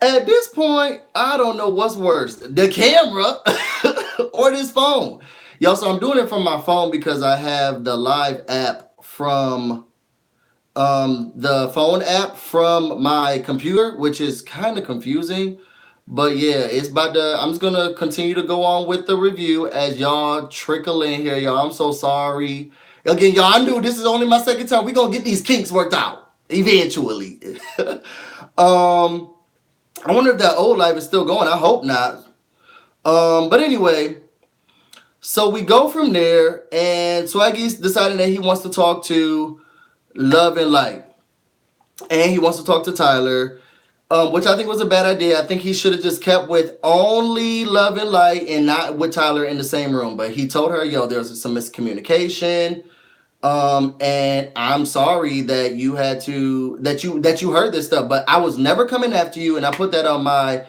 At this point, I don't know what's worse, the camera or this phone. Yo, so I'm doing it from my phone because I have the live app from the phone app from my computer, which is kind of confusing. But yeah, it's about to. I'm just gonna continue to go on with the review as y'all trickle in here, y'all. I'm so sorry. Again, y'all, I knew this is only my second time. We gonna get these kinks worked out eventually. um, I wonder if that old life is still going. I hope not. But anyway, so we go from there, and Swaggy's deciding that he wants to talk to Love and Light, and he wants to talk to Tyler, which I think was a bad idea. I think he should have just kept with only Love and Light and not with Tyler in the same room. But he told her, "Yo, there's some miscommunication, and I'm sorry that you had to that you heard this stuff. But I was never coming after you, and I put that on my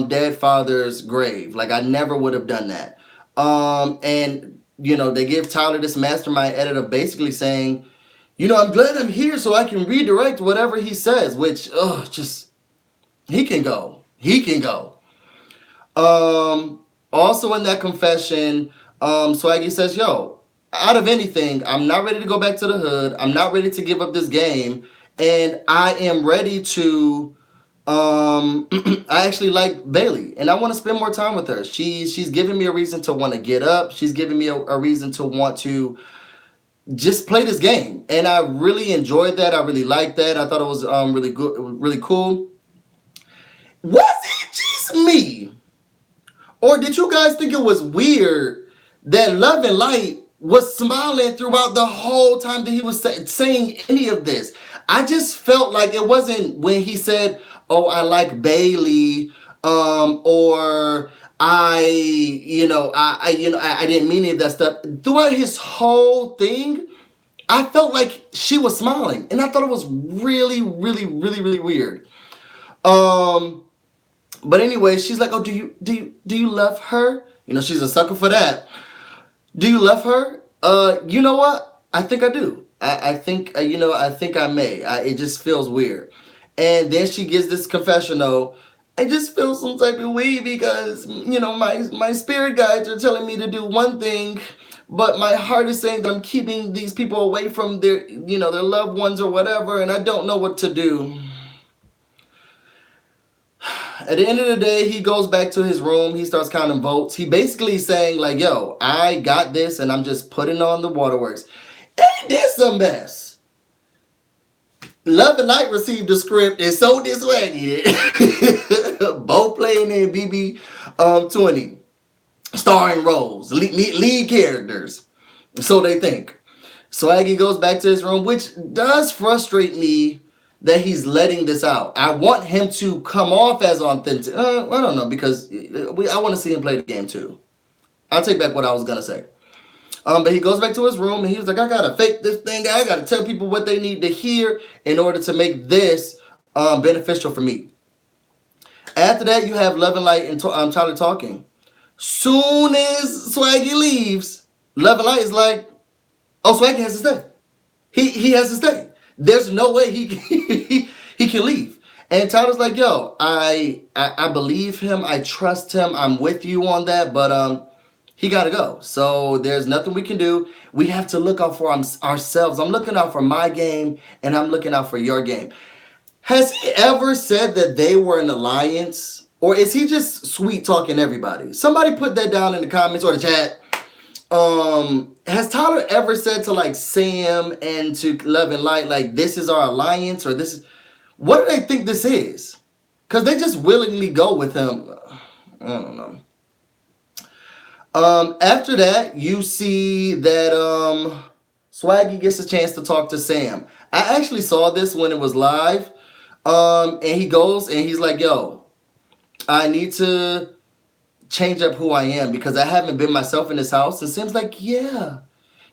dead father's grave. Like I never would have done that. And they give Tyler this mastermind edit of basically saying." I'm glad I'm here so I can redirect whatever he says, which, just, he can go. He can go. Also in that confession, Swaggy says, yo, out of anything, I'm not ready to go back to the hood. I'm not ready to give up this game. And I am ready to, I actually like Bailey and I want to spend more time with her. She's giving me a reason to want to get up. She's giving me a reason to want to just play this game, and I really enjoyed that. I really liked that. I thought it was really good, really cool. Was it just me, or did you guys think it was weird that Love and Light was smiling throughout the whole time that he was saying any of this? I just felt like it wasn't when he said, "Oh, I like Bailey," or I didn't mean any of that stuff. Throughout his whole thing, I felt like she was smiling, and I thought it was really, really, really, really weird. Um, but anyway, she's like, "Oh, do you love her?" She's a sucker for that. Do you love her? You know what? I think I do. I think I think I may. It just feels weird. And then she gives this confessional. I just feel some type of way because my spirit guides are telling me to do one thing, but my heart is saying that I'm keeping these people away from their loved ones or whatever, and I don't know what to do. At the end of the day, he goes back to his room. He starts counting votes. He basically saying like, "Yo, I got this, and I'm just putting on the waterworks." Ain't this a mess? Love and Light received the script, and so did Swaggy. Both playing in BB 20, starring roles, lead characters. So they think. Swaggy goes back to his room, which does frustrate me that he's letting this out. I want him to come off as authentic. I don't know, because I want to see him play the game too. I'll take back what I was gonna say. But he goes back to his room and he was like, "I gotta fake this thing. I gotta tell people what they need to hear in order to make this beneficial for me." After that, you have Love and Light and Tyler talking. Soon as Swaggy leaves, Love and Light is like, "Oh, Swaggy has to stay. He has to stay. There's no way he can leave." And Tyler's like, "Yo, I believe him. I trust him. I'm with you on that, but he got to go. So there's nothing we can do. We have to look out for ourselves. I'm looking out for my game, and I'm looking out for your game." Has he ever said that they were an alliance? Or is he just sweet talking everybody? Somebody put that down in the comments or the chat. Has Tyler ever said to like Sam and to Love and Light, like, "This is our alliance," or "This is," what do they think this is? Because they just willingly go with him. I don't know. After that, you see that Swaggy gets a chance to talk to Sam. I actually saw this when it was live. And he goes and he's like, "Yo, I need to change up who I am because I haven't been myself in this house." And Sam's like, "Yeah,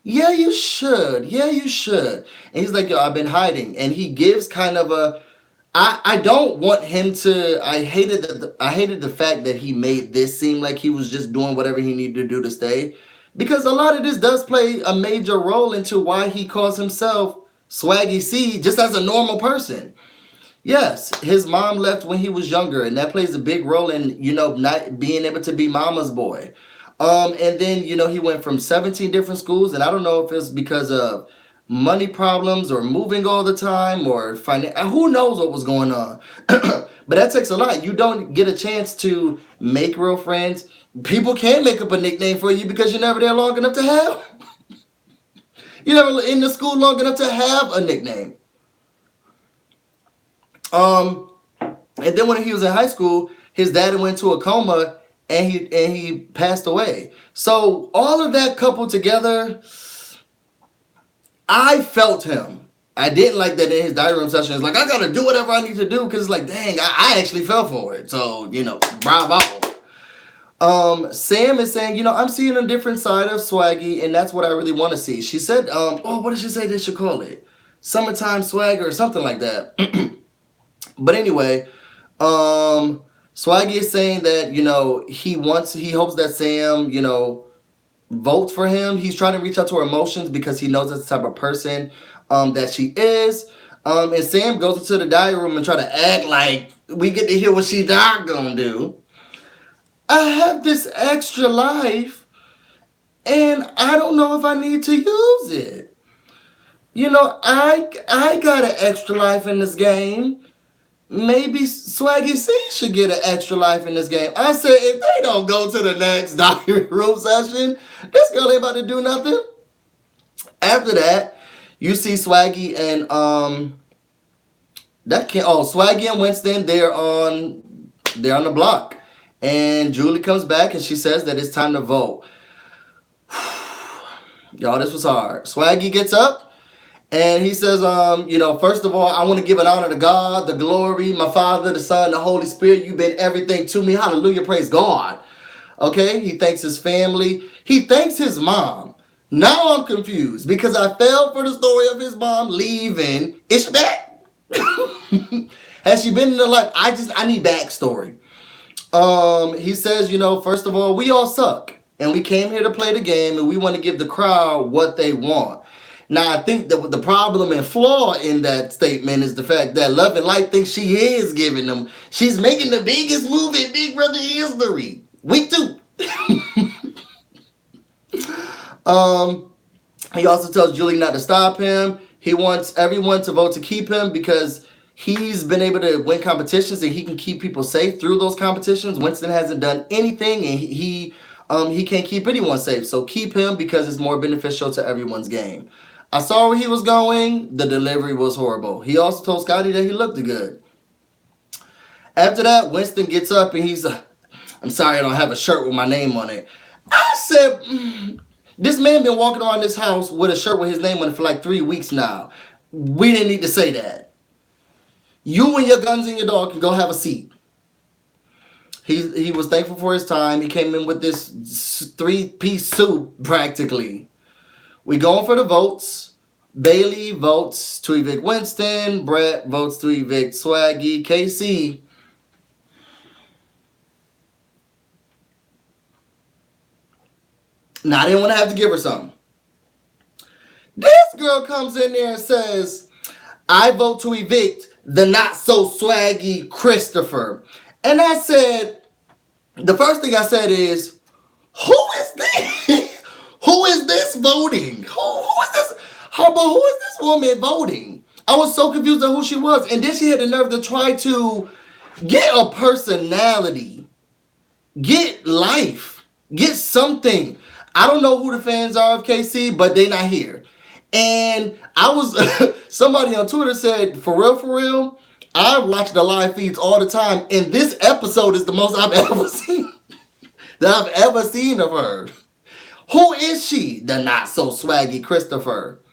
you should. Yeah, you should." And he's like, "Yo, I've been hiding." And he gives kind of a, I don't want him to. I hated the fact that he made this seem like he was just doing whatever he needed to do to stay, because a lot of this does play a major role into why he calls himself Swaggy C just as a normal person. Yes, his mom left when he was younger, and that plays a big role in, not being able to be mama's boy. And then, he went from 17 different schools, and I don't know if it's because of money problems or moving all the time or who knows what was going on. But that takes a lot. You don't get a chance to make real friends. People can make up a nickname for you because you're never there long enough to have. You're never in the school long enough to have a nickname. Um, and then when he was in high school, his dad went into a coma and he passed away. So all of that coupled together, I felt him. I didn't like that in his diary room session. It's like I gotta do whatever I need to do because it's like, dang, I actually fell for it. So bravo. Sam is saying, I'm seeing a different side of Swaggy, and that's what I really want to see. She said, what did she say they should call it? Summertime swagger or something like that. But anyway, Swaggy is saying that, he hopes that Sam, votes for him. He's trying to reach out to her emotions because he knows that's the type of person that she is. And Sam goes into the diary room and try to act like we get to hear what she not gonna do. I have this extra life and I don't know if I need to use it. I got an extra life in this game. Maybe Swaggy C should get an extra life in this game. I said, if they don't go to the next diary room session, this girl ain't about to do nothing. After that, you see Swaggy and Swaggy and Winston, they're on the block. And Julie comes back and she says that it's time to vote. Y'all, this was hard. Swaggy gets up and he says, first of all, I want to give an honor to God, the glory, my Father, the Son, the Holy Spirit. You've been everything to me. Hallelujah. Praise God. Okay. He thanks his family. He thanks his mom. Now I'm confused because I fell for the story of his mom leaving. Is she back? Has she been in the life? I need backstory. He says, first of all, we all suck. And we came here to play the game and we want to give the crowd what they want. Now, I think that the problem and flaw in that statement is the fact that Love and Light thinks she is giving them. She's making the biggest move in Big Brother history. Week 2. He also tells Julie not to stop him. He wants everyone to vote to keep him because he's been able to win competitions and he can keep people safe through those competitions. Winston hasn't done anything and he can't keep anyone safe. So keep him because it's more beneficial to everyone's game. I saw where he was going. The delivery was horrible. He also told Scotty that he looked good. After that, Winston gets up and he's I'm sorry I don't have a shirt with my name on it. I said, this man been walking around this house with a shirt with his name on it for like 3 weeks now. We didn't need to say that. You and your guns and your dog can go have a seat. He was thankful for his time. He came in with this 3-piece suit practically. We going for the votes. Bailey votes to evict Winston. Brett votes to evict Swaggy. KC. Now, I didn't want to have to give her something. This girl comes in there and says, I vote to evict the not-so-swaggy Christopher. And I said, the first thing I said is, who is this? Who is this voting? Who is this? Who is this woman voting? I was so confused on who she was. And then she had the nerve to try to get a personality, get life, get something. I don't know who the fans are of KC, but they're not here. And I was, somebody on Twitter said, for real, I watch the live feeds all the time. And this episode is the most I've ever seen, that I've ever seen of her. Who is she? The not-so-swaggy Christopher.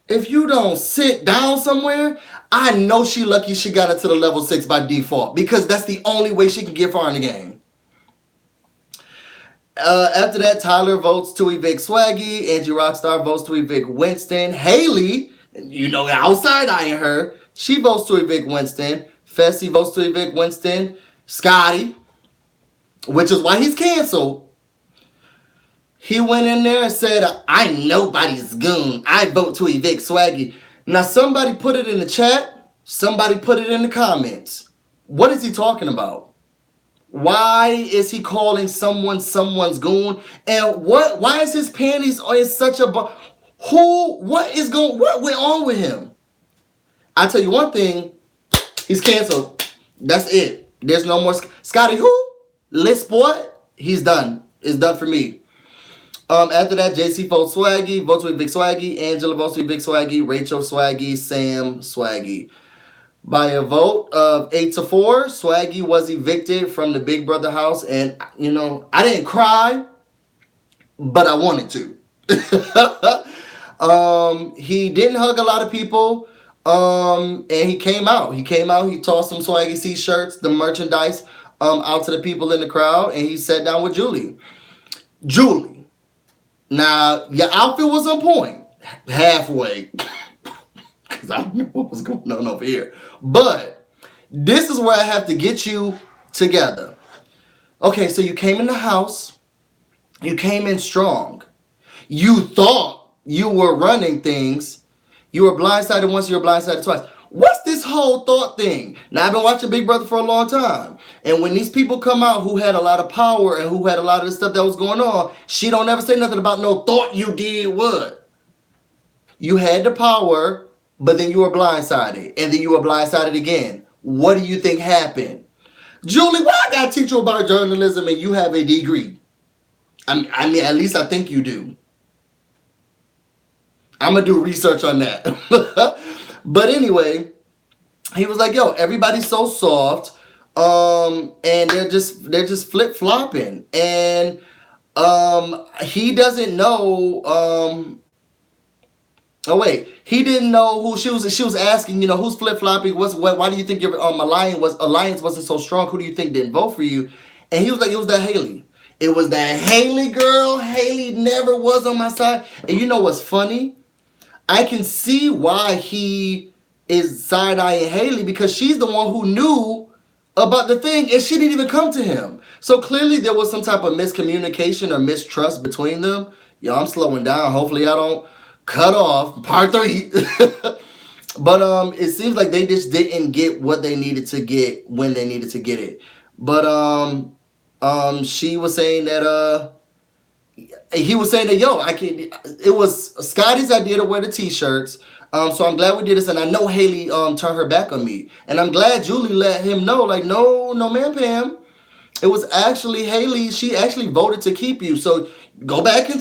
If you don't sit down somewhere, I know she lucky she got it to the level 6 by default. Because that's the only way she can get far in the game. After that, Tyler votes to evict Swaggy. Angie Rockstar votes to evict Winston. Haley, outside eyeing her, she votes to evict Winston. Fessy votes to evict Winston. Scotty, which is why he's canceled. He went in there and said, I'm nobody's goon. I vote to evict Swaggy. Now, somebody put it in the chat. Somebody put it in the comments. What is he talking about? Why is he calling someone someone's goon? And what? Why is his panties in such a? Who? What is going? What went on with him? I tell you one thing. He's canceled. That's it. There's no more Scotty. Who? List boy. He's done. It's done for me. After that, JC votes Swaggy, votes with Big Swaggy, Angela votes with Big Swaggy, Rachel Swaggy, Sam Swaggy. By a vote of 8-4, Swaggy was evicted from the Big Brother house, and I didn't cry, but I wanted to. He didn't hug a lot of people. And he came out. He came out. He tossed some Swaggy t-shirts, the merchandise, out to the people in the crowd, and he sat down with Julie. Julie, now your outfit was on point, halfway, because I don't know what was going on over here. But this is where I have to get you together. Okay, so you came in the house. You came in strong. You thought you were running things. You were blindsided once, you were blindsided twice. What's this whole thought thing? Now, I've been watching Big Brother for a long time. And when these people come out who had a lot of power and who had a lot of the stuff that was going on, she don't ever say nothing about no thought you did what. You had the power, but then you were blindsided. And then you were blindsided again. What do you think happened? Julie, why I gotta teach you about journalism and you have a degree? I mean, at least I think you do. I'm gonna do research on that. But anyway, he was like, yo, everybody's so soft. And they're just flip-flopping. And he doesn't know he didn't know who she was asking, who's flip-flopping, why do you think your alliance wasn't so strong? Who do you think didn't vote for you? And he was like, it was that Haley. It was that Haley girl. Haley never was on my side. And you know what's funny? I can see why he is side-eyeing Haley, because she's the one who knew about the thing and she didn't even come to him. So clearly there was some type of miscommunication or mistrust between them. Yo, I'm slowing down. Hopefully I don't cut off part 3. But it seems like they just didn't get what they needed to get when they needed to get it. But she was saying that he was saying that, yo, it was Scotty's idea to wear the t-shirts. So I'm glad we did this, and I know Haley turned her back on me. And I'm glad Julie let him know, like, no, man, Pam. It was actually Haley. She actually voted to keep you. So go back and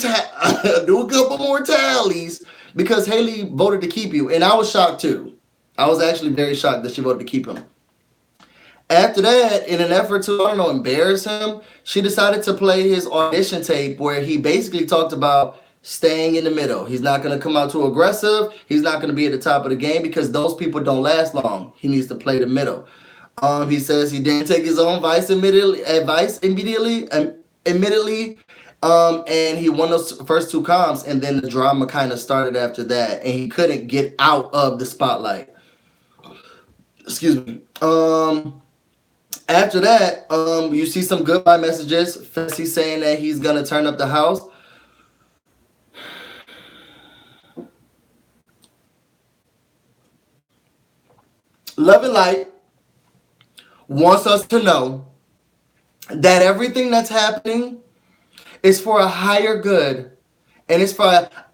do a couple more tallies, because Haley voted to keep you. And I was shocked too. I was actually very shocked that she voted to keep him. After that, in an effort to, embarrass him, she decided to play his audition tape where he basically talked about staying in the middle. He's not going to come out too aggressive. He's not going to be at the top of the game, because those people don't last long. He needs to play the middle. He says he didn't take his own advice immediately, and he won those first 2 comps, and then the drama kind of started after that, and he couldn't get out of the spotlight. Excuse me. After that, you see some goodbye messages. Fessy saying that he's gonna turn up the house. Love and Light wants us to know that everything that's happening is for a higher good, and it's for.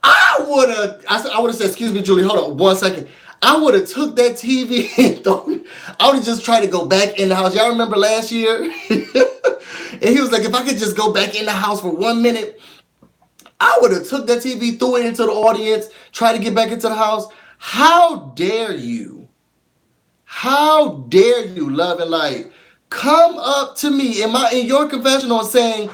I would have said, excuse me, Julie, hold on 1 second. I would have took that TV and I would have just tried to go back in the house. Y'all remember last year? And he was like, if I could just go back in the house for 1 minute, I would have took that TV, threw it into the audience, tried to get back into the house. How dare you? How dare you, Love and Light, come up to me in your confessional saying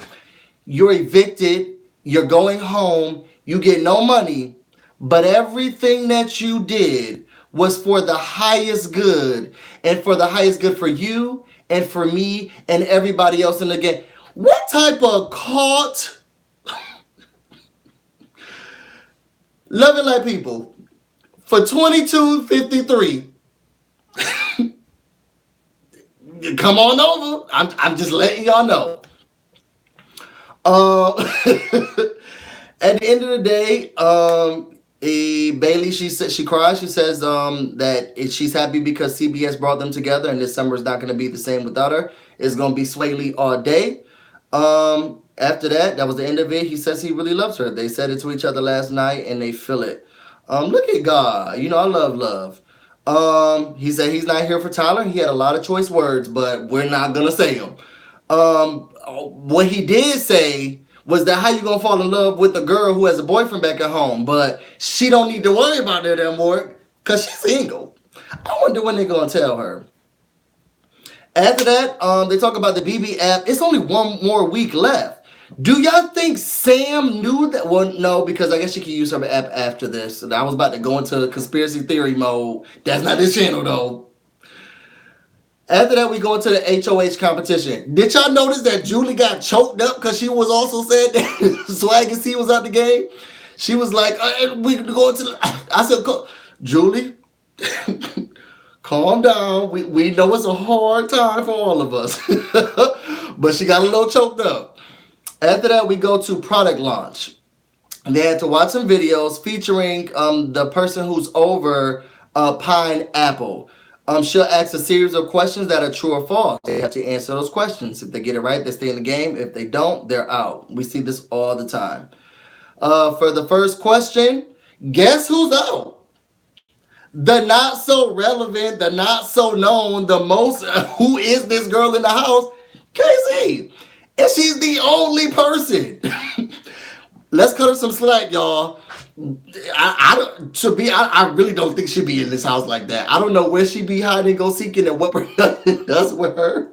you're evicted, you're going home, you get no money, but everything that you did was for the highest good, and for the highest good for you and for me and everybody else in the game. What type of cult? Love and Light people, for 22.53, come on over. I'm just letting y'all know. At the end of the day, Bailey, she said she cries. She says that she's happy because CBS brought them together, and this summer is not going to be the same without her. It's going to be Swaley all day. After that, that was the end of it. He says he really loves her. They said it to each other last night, and they feel it. Look at God. You know I love love. He said he's not here for Tyler. He had a lot of choice words, but we're not gonna say them. What he did say was that how you gonna fall in love with a girl who has a boyfriend back at home, but she don't need to worry about that anymore because she's single. I wonder when they're gonna tell her. After that, they talk about the BB app. It's only one more week left. Do y'all think Sam knew that? Well, no, because I guess she can use her app after this. And I was about to go into conspiracy theory mode. That's not this channel, though. After that, we go into the HOH competition. Did y'all notice that Julie got choked up because she was also said that Swag and C was out the game? She was like, we go into the... I said, Julie, calm down. We know it's a hard time for all of us. But she got a little choked up. After that, we go to product launch. They had to watch some videos featuring the person who's over Pineapple. She'll ask a series of questions that are true or false. They have to answer those questions. If they get it right, they stay in the game. If they don't, they're out. We see this all the time. For the first question, guess who's out? The not so relevant, the not so known, the most who is this girl in the house? KC. And she's the only person. Let's cut her some slack, y'all. I really don't think she'd be in this house like that. I don't know where she'd be hiding, go seeking, and what production does with her.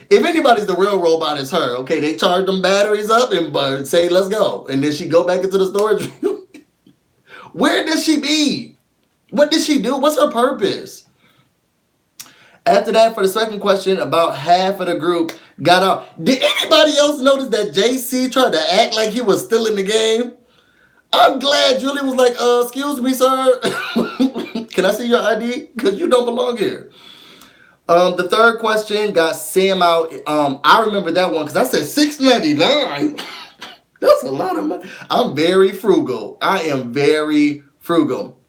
If anybody's the real robot, it's her. Okay, they charge them batteries up and say, let's go. And then she go back into the storage room. Where does she be? What did she do? What's her purpose? After that, for the second question, about half of the group got out. Did anybody else notice that JC tried to act like he was still in the game? I'm glad Julie was like, excuse me, sir. Can I see your ID? Because you don't belong here. The third question got Sam out. I remember that one because I said $6.99. That's a lot of money. I'm very frugal. I am very frugal.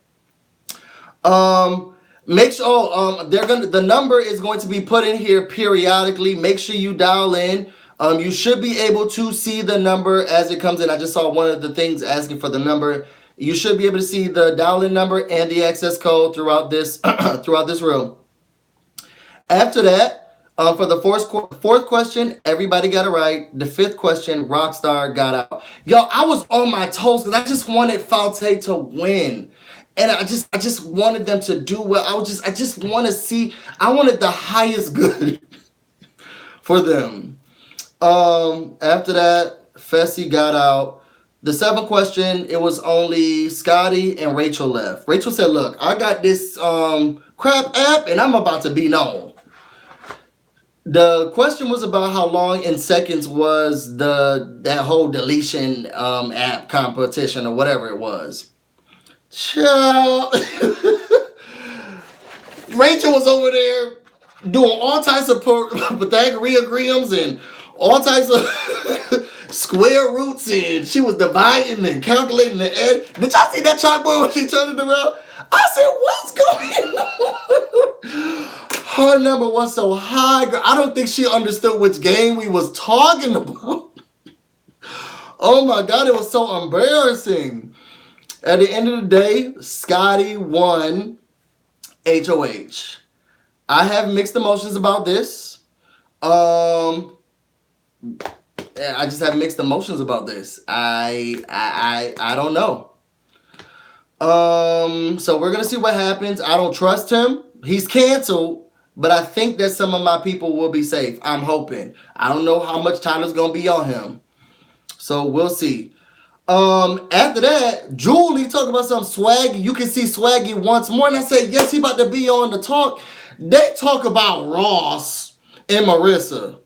Make sure the number is going to be put in here periodically. Make sure you dial in. You should be able to see the number as it comes in. I just saw one of the things asking for the number. You should be able to see the dial-in number and the access code throughout this room. After that, for the fourth question, everybody got it right. The fifth question, Rockstar got out. Yo, I was on my toes because I just wanted Falte to win. And I just wanted them to do well. I just want to see. I wanted the highest good for them. After that, Fessy got out. The seventh question, it was only Scotty and Rachel left. Rachel said, look, I got this crap app and I'm about to be known. The question was about how long in seconds was that whole deletion app competition or whatever it was. Child. Rachel was over there doing all types of Pythagoreans and all types of square roots, and she was dividing and calculating the edge. Did y'all see that chalkboard when she turned it around? I said, what's going on? Her number was so high, girl. I don't think she understood which game we was talking about. Oh my God, it was so embarrassing. At the end of the day, Scotty won HOH. I have mixed emotions about this. I just have mixed emotions about this. I don't know. So we're gonna see what happens. I don't trust him. He's canceled, but I think that some of my people will be safe. I'm hoping. I don't know how much time is gonna be on him. So we'll see. After that, Julie talked about some Swaggy. You can see Swaggy once more. And I said, yes, he about to be on the talk. They talk about Ross and Marissa.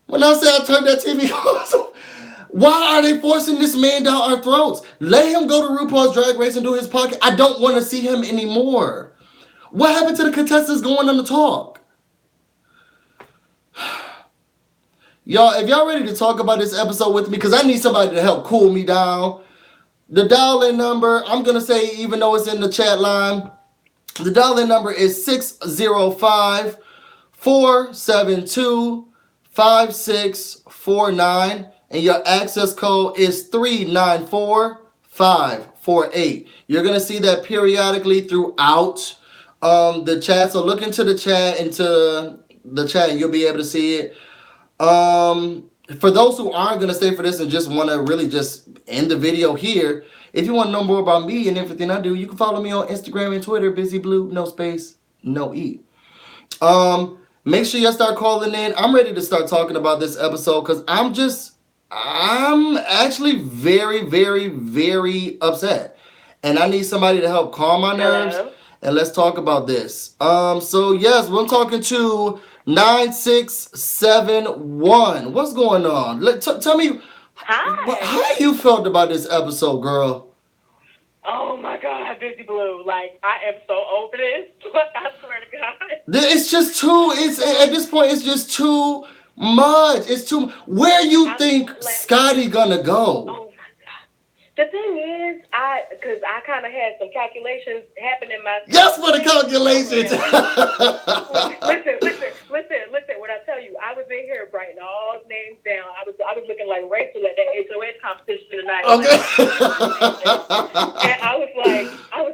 When I said I turned that TV on, why are they forcing this man down our throats? Let him go to RuPaul's Drag Race and do his podcast. I don't want to see him anymore. What happened to the contestants going on the talk? Y'all, if y'all ready to talk about this episode with me, because I need somebody to help cool me down. The dial-in number, I'm gonna say, even though it's in the chat line, the dial-in number is 605-472-5649, and your access code is 394548. You're gonna see that periodically throughout the chat. So look into the chat, and you'll be able to see it. For those who aren't gonna stay for this and just want to really just end the video here, if you want to know more about me and everything I do, you can follow me on Instagram and Twitter, BusyBlu, no space, no E. Make sure you start calling in. I'm ready to start talking about this episode because I'm actually very, very, very upset, and I need somebody to help calm my nerves. Hello. And let's talk about this. So yes, we're talking to 9671. What's going on? Tell me Hi. how you felt about this episode, girl. Oh my God, Busy Blue. Like, I am so over this. I swear to God. It's just too. It's at this point. It's just too much. It's too. Where you I'm think like, Scotty gonna go? oh my God. The thing is, because I kind of had some calculations happen in my Yes, for the somewhere. calculations. Listen. What I tell you, I was in here writing all names down. I was looking like Rachel at that HOH competition tonight. Okay. And I was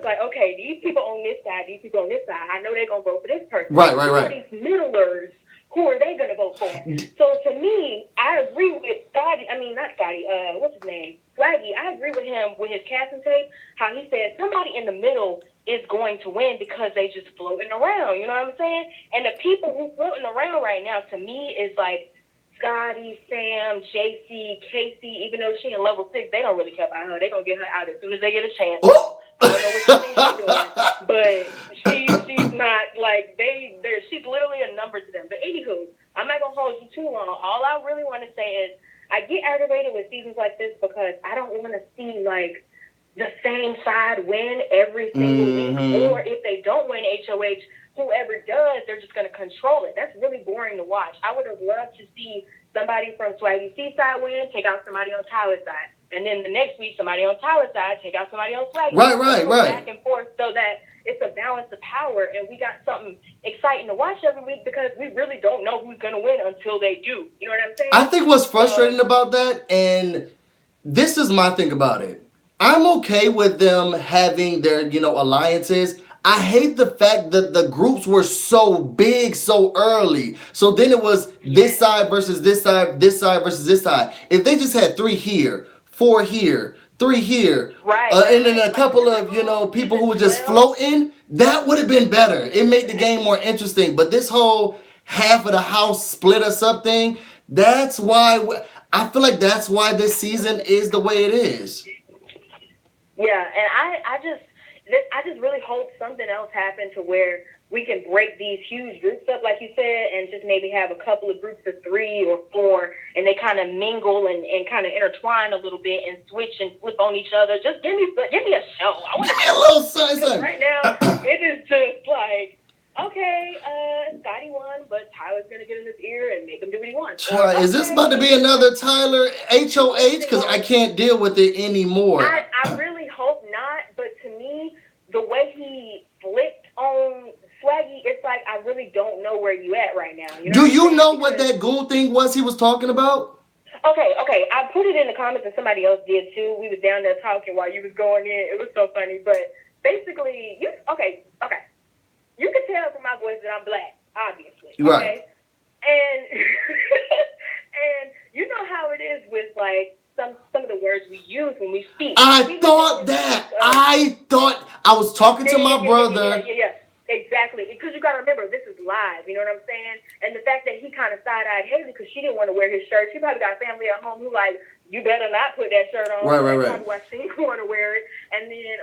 like, okay, these people on this side, these people on this side. I know they're gonna vote for this person. Right. These middlers, who are they gonna vote for? So to me, I agree with Scotty. I mean, not Scotty. What's his name? Swaggy. I agree with him with his casting tape. How he said somebody in the middle is going to win because they just floating around. You know what I'm saying? And the people who floating around right now, to me, is like Scotty, Sam, JC, Casey. Even though she in level 6, they don't really care about her. They gonna get her out as soon as they get a chance. I don't know what you think she's doing, but she's not like she's literally a number to them. But anywho, I'm not gonna hold you too long. All I really want to say is I get aggravated with seasons like this because I don't want to see like the same side win every single week, or if they don't win HOH, whoever does, they're just going to control it. That's really boring to watch. I would have loved to see somebody from Swaggy C side win, take out somebody on Tyler's side, and then the next week somebody on Tyler's side, take out somebody on Swaggy. Right. Back and forth so that it's a balance of power, and we got something exciting to watch every week because we really don't know who's going to win until they do. You know what I'm saying? I think what's frustrating about that, and this is my thing about it. I'm okay with them having their, alliances. I hate the fact that the groups were so big so early. So then it was this side versus this side versus this side. If they just had 3 here, 4 here, 3 here, right, and then a couple of, people who were just floating, that would have been better. It made the game more interesting. But this whole half of the house split us up thing, that's why I feel like that's why this season is the way it is. Yeah, and I just really hope something else happened to where we can break these huge groups up, like you said, and just maybe have a couple of groups of 3 or 4, and they kind of mingle and kind of intertwine a little bit and switch and flip on each other. Just give me a show. I want a little something. Right now, it is just like, okay, Scotty won, but Tyler's gonna get in his ear and make him do what he wants. Is this about to be another Tyler HOH? Because I can't deal with it anymore. I really hope not, but to me, the way he flipped on Swaggy, it's like I really don't know where you at right now. Do you know what that goon thing was he was talking about? Okay. I put it in the comments and somebody else did too. We was down there talking while you was going in. It was so funny, but basically, okay. You can tell from my voice that I'm black, obviously. Okay? Right. And and you know how it is with like some of the words we use when we speak. I thought I was talking to my brother. Yeah. Exactly. Because you got to remember, this is live. You know what I'm saying? And the fact that he kind of side-eyed Haley because she didn't want to wear his shirt. She probably got family at home who like, you better not put that shirt on. Right. That's why she didn't want to wear it. And then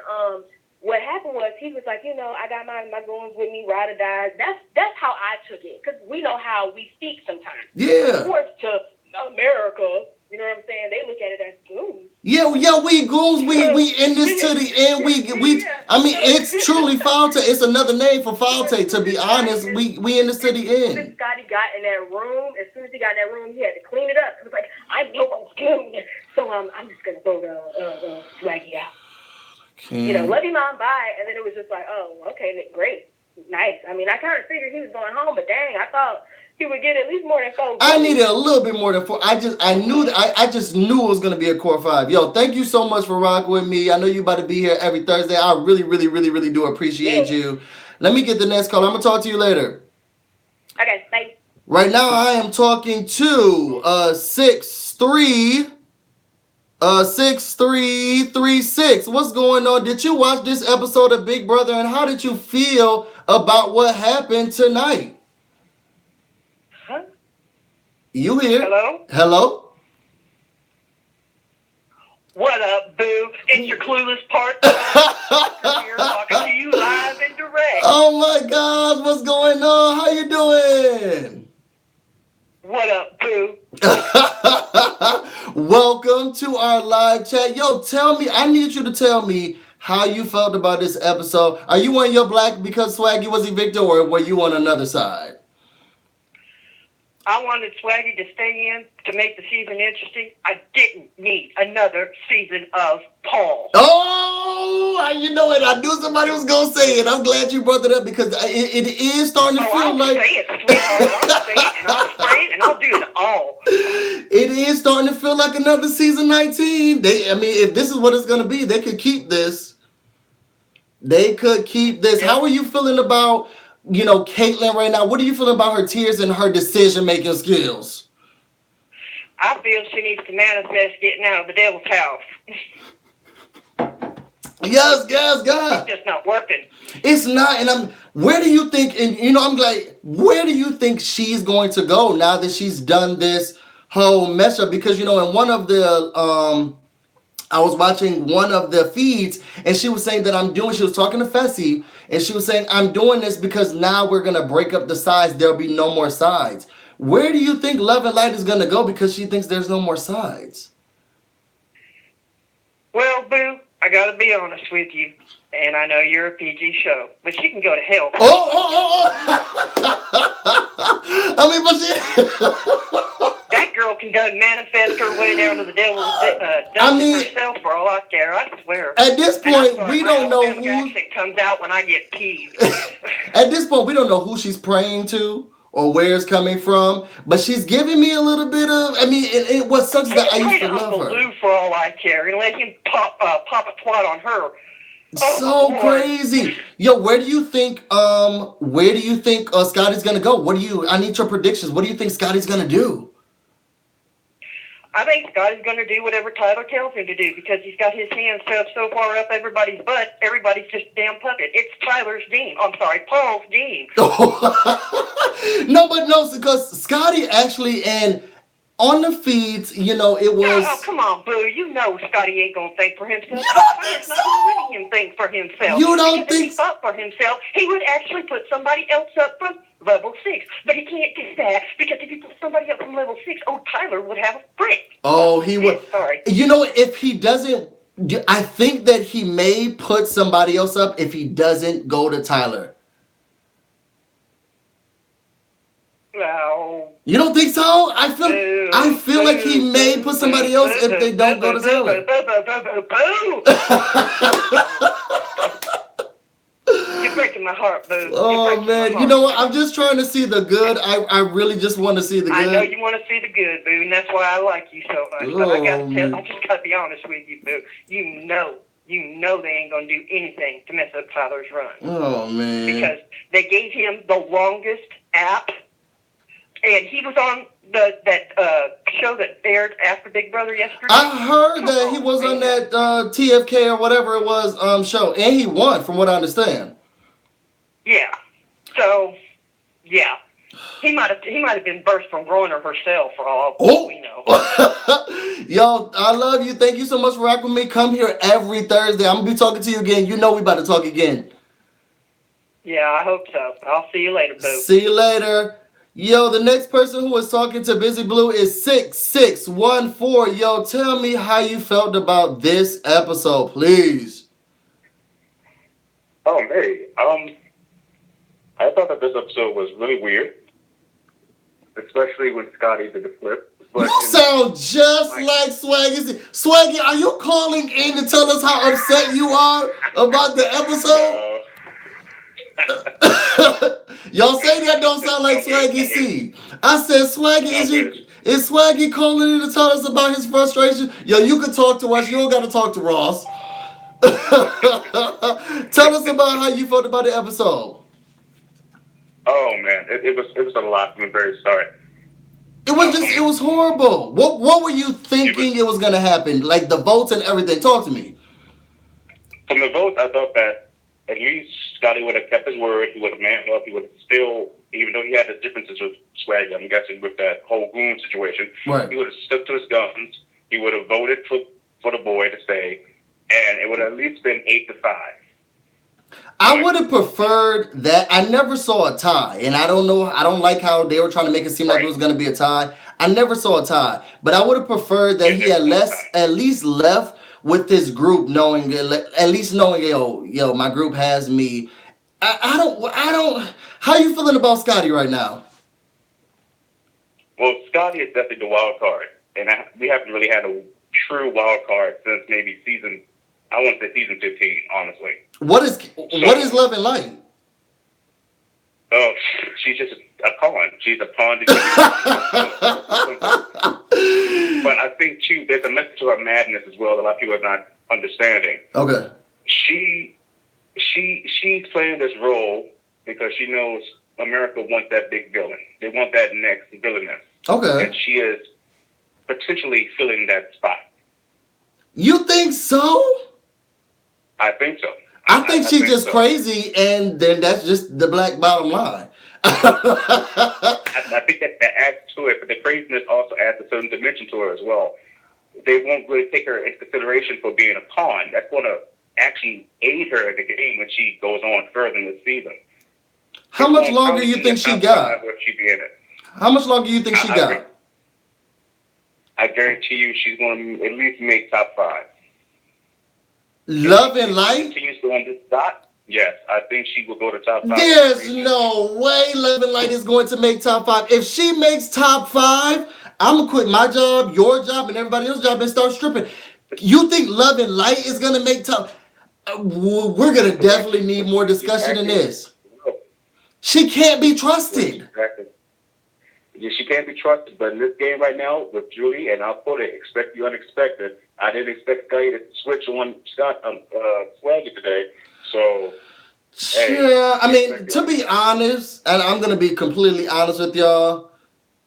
what happened was he was like, I got my goons with me, ride or die. That's how I took it. Because we know how we speak sometimes. Yeah. Of course, to America, you know what I'm saying? They look at it as goons. Yeah, we goons. We in this to the end. We. I mean, it's truly Falte. It's another name for Falte. To be honest, we in this to the end. As Scotty got in that room, as soon as he got in that room, he had to clean it up. It was like, I'm no one's goon. So I'm just gonna vote Swaggy out. Can't. Love you, mom, bye. And then it was just like, oh, okay, great, nice. I mean, I kind of figured he was going home, but dang, I thought he would get at least more than 4 votes. I needed a little bit more than 4. I knew that I just knew it was gonna be a core 5. Yo, thank you so much for rocking with me. I know you about to be here every Thursday. I really, really, really, really do appreciate you. Let me get the next call. I'm gonna talk to you later. Okay, bye. Right now, I am talking to 6336. What's going on? Did you watch this episode of Big Brother, and how did you feel about what happened tonight? Huh? You here? Hello? Hello? What up, boo? It's your clueless part. I'm here talking to you live and direct. Oh my gosh, what's going on? How you doing? What up, boo? Welcome to our live chat. Yo, I need you to tell me how you felt about this episode. Are you on your black because Swaggy was evicted, or were you on another side? I wanted Swaggy to stay in to make the season interesting. I didn't need another season of Paul. Oh, you know it. I knew somebody was going to say it. I'm glad you brought it up because it is starting to feel I'll like... say it, sweetheart. I'll say it, and I'll spray it, and I'll do it all. It is starting to feel like another season 19. If this is what it's going to be, they could keep this. Yep. How are you feeling about, Caitlyn right now? What are you feeling about her tears and her decision-making skills? I feel she needs to manifest getting out of the devil's house. Yes, God. It's just not working. It's not, and where do you think, I'm like, where do you think she's going to go now that she's done this whole mess up? Because, in one of the, I was watching one of the feeds, and she was saying that she was talking to Fessy, and she was saying, I'm doing this because now we're going to break up the sides. There'll be no more sides. Where do you think Love and Light is going to go because she thinks there's no more sides? Well, boo, I got to be honest with you, and I know you're a PG show, but she can go to hell. But she... That girl can go manifest her way down to the devil's dungeon herself for all I care. I swear. At this point, we don't know who... It comes out when I get peeved. At this point, we don't know who she's praying to or where it's coming from, but she's giving me a little bit of... what sucks is that I used to love her. Lou for all I care, and let him pop a twat on her. So crazy. Yo, where do you think Scotty's gonna go? I need your predictions. What do you think Scotty's gonna do? I think Scotty's gonna do whatever Tyler tells him to do because he's got his hands shoved so far up everybody's butt, everybody's just a damn puppet. It's Paul's team. No, because Scotty actually, and on the feeds, it was... Oh, come on, boo. You know Scotty ain't gonna think for himself. You don't think so? Not letting him think for himself. You don't think if he thought for himself, he would actually put somebody else up from level 6. But he can't do that because if he put somebody up from level 6, Tyler would have a brick. Oh, he would. Sorry. If he doesn't... I think that he may put somebody else up if he doesn't go to Tyler. No. You don't think so? I feel like he may put somebody else if they don't go to Tyler. You're breaking my heart, boo. Oh man, you know what? I'm just trying to see the good. I really just want to see the good. I know you want to see the good, boo, and that's why I like you so much. But I just gotta be honest with you, boo. You know they ain't gonna do anything to mess up Tyler's run. Oh man. Because they gave him the longest app. And he was on that show that aired after Big Brother yesterday. I heard that he was on that TFK or whatever it was show, and he won, from what I understand. Yeah. So, yeah, he might have been birthed from Groiner herself for all we know. Yo, I love you. Thank you so much for rocking with me. Come here every Thursday. I'm gonna be talking to you again. You know we about to talk again. Yeah, I hope so. I'll see you later, boo. See you later. Yo, the next person who was talking to BusyBlu is 6614. Yo, tell me how you felt about this episode, please. Hey, I thought that this episode was really weird, especially when Scotty did the flip. You but sound just like, like Swaggy. Swaggy, are you calling in to tell us how upset you are about the episode? no, Y'all say that don't sound like I'm good. Swaggy C. I said, Swaggy, I'm good. is Swaggy calling in to tell us about his frustration? Yo, you can talk to us. You don't got to talk to Ross. Tell us about how you felt about the episode. Oh man, it was a lot from the very start. It Um, was horrible. What were you it was thinking it was gonna happen? Like the votes and everything. Talk to me. from the votes. I thought that at least Scotty would have kept his word. He would have manned up. He would have still, even though he had the differences with Swaggy, I'm guessing with that whole goon situation, Right. he would have stuck to his guns. He would have voted for the boy to stay, and it would have at least been 8-5. I But would have preferred that. I never saw a tie, and I don't know. I don't like how they were trying to make it seem like it right, was going to be a tie. I never saw a tie, but I would have preferred that yeah, he there had was no time. at least left with this group, knowing at least knowing, yo, my group has me. I don't. How you feeling about Scotty right now? Well, Scotty is definitely the wild card, and we haven't really had a true wild card since maybe season. I want to say season 15, honestly. What is So, Love and Light? oh, she's just a pawn. She's a pawn to be used. But I think too, there's a message to her madness as well that a lot of people are not understanding. Okay. She's playing this role because she knows America wants that big villain. They want that next villainess, Okay. and she is potentially filling that spot. You think so? I think so. I think I she's think just so. crazy, and then that's just the black bottom line. I think that adds to it, but the craziness also adds a certain dimension to her as well. They won't really take her into consideration for being a pawn. That's going to actually aid her in the game when she goes on further in the season. How It much won't longer probably you be think a she top got? five where she be in it. How much longer you think she got? I guarantee you she's going to at least make top 5. Love and If she Light? continues to on this dot, yes, I think she will go to top 5. There's no way Love and Light is going to make top 5. If she makes top 5, I'm gonna quit my job, your job, and everybody else's job and start stripping. You think Love and Light is gonna make top? We're gonna definitely need more discussion than this. She can't be trusted. Exactly. Yeah, she can't be trusted, but in this game right now with Julie, and I'll put it, expect the unexpected. I didn't expect Scotty to switch on Swaggy today, so hey. Yeah, I mean, to be honest, and I'm gonna be completely honest with y'all,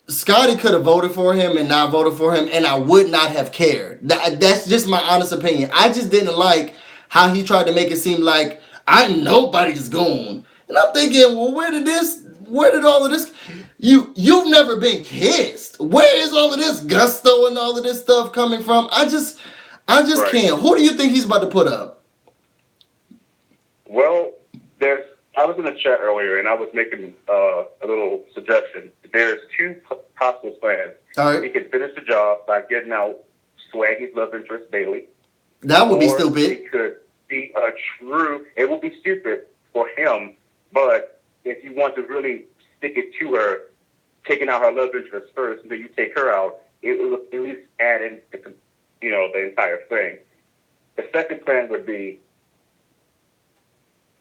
Scotty could have voted for him and not voted for him, and I would not have cared. That's just my honest opinion. I just didn't like how he tried to make it seem like nobody's gone. And I'm thinking, well, where did all of this you've never been kissed. Where is all of this gusto and all of this stuff coming from? I just Right. can't. Who do you think he's about to put up? Well, I was in the chat earlier, and I was making a little suggestion. There's 2 possible plans. All He right. could finish the job by getting out Swaggy's love interest Bailey, That would be or he stupid. could be a true. It would be stupid for him, but if you want to really stick it to her, taking out her love interest first, and then you take her out, it will at least add in the entire thing. The second plan would be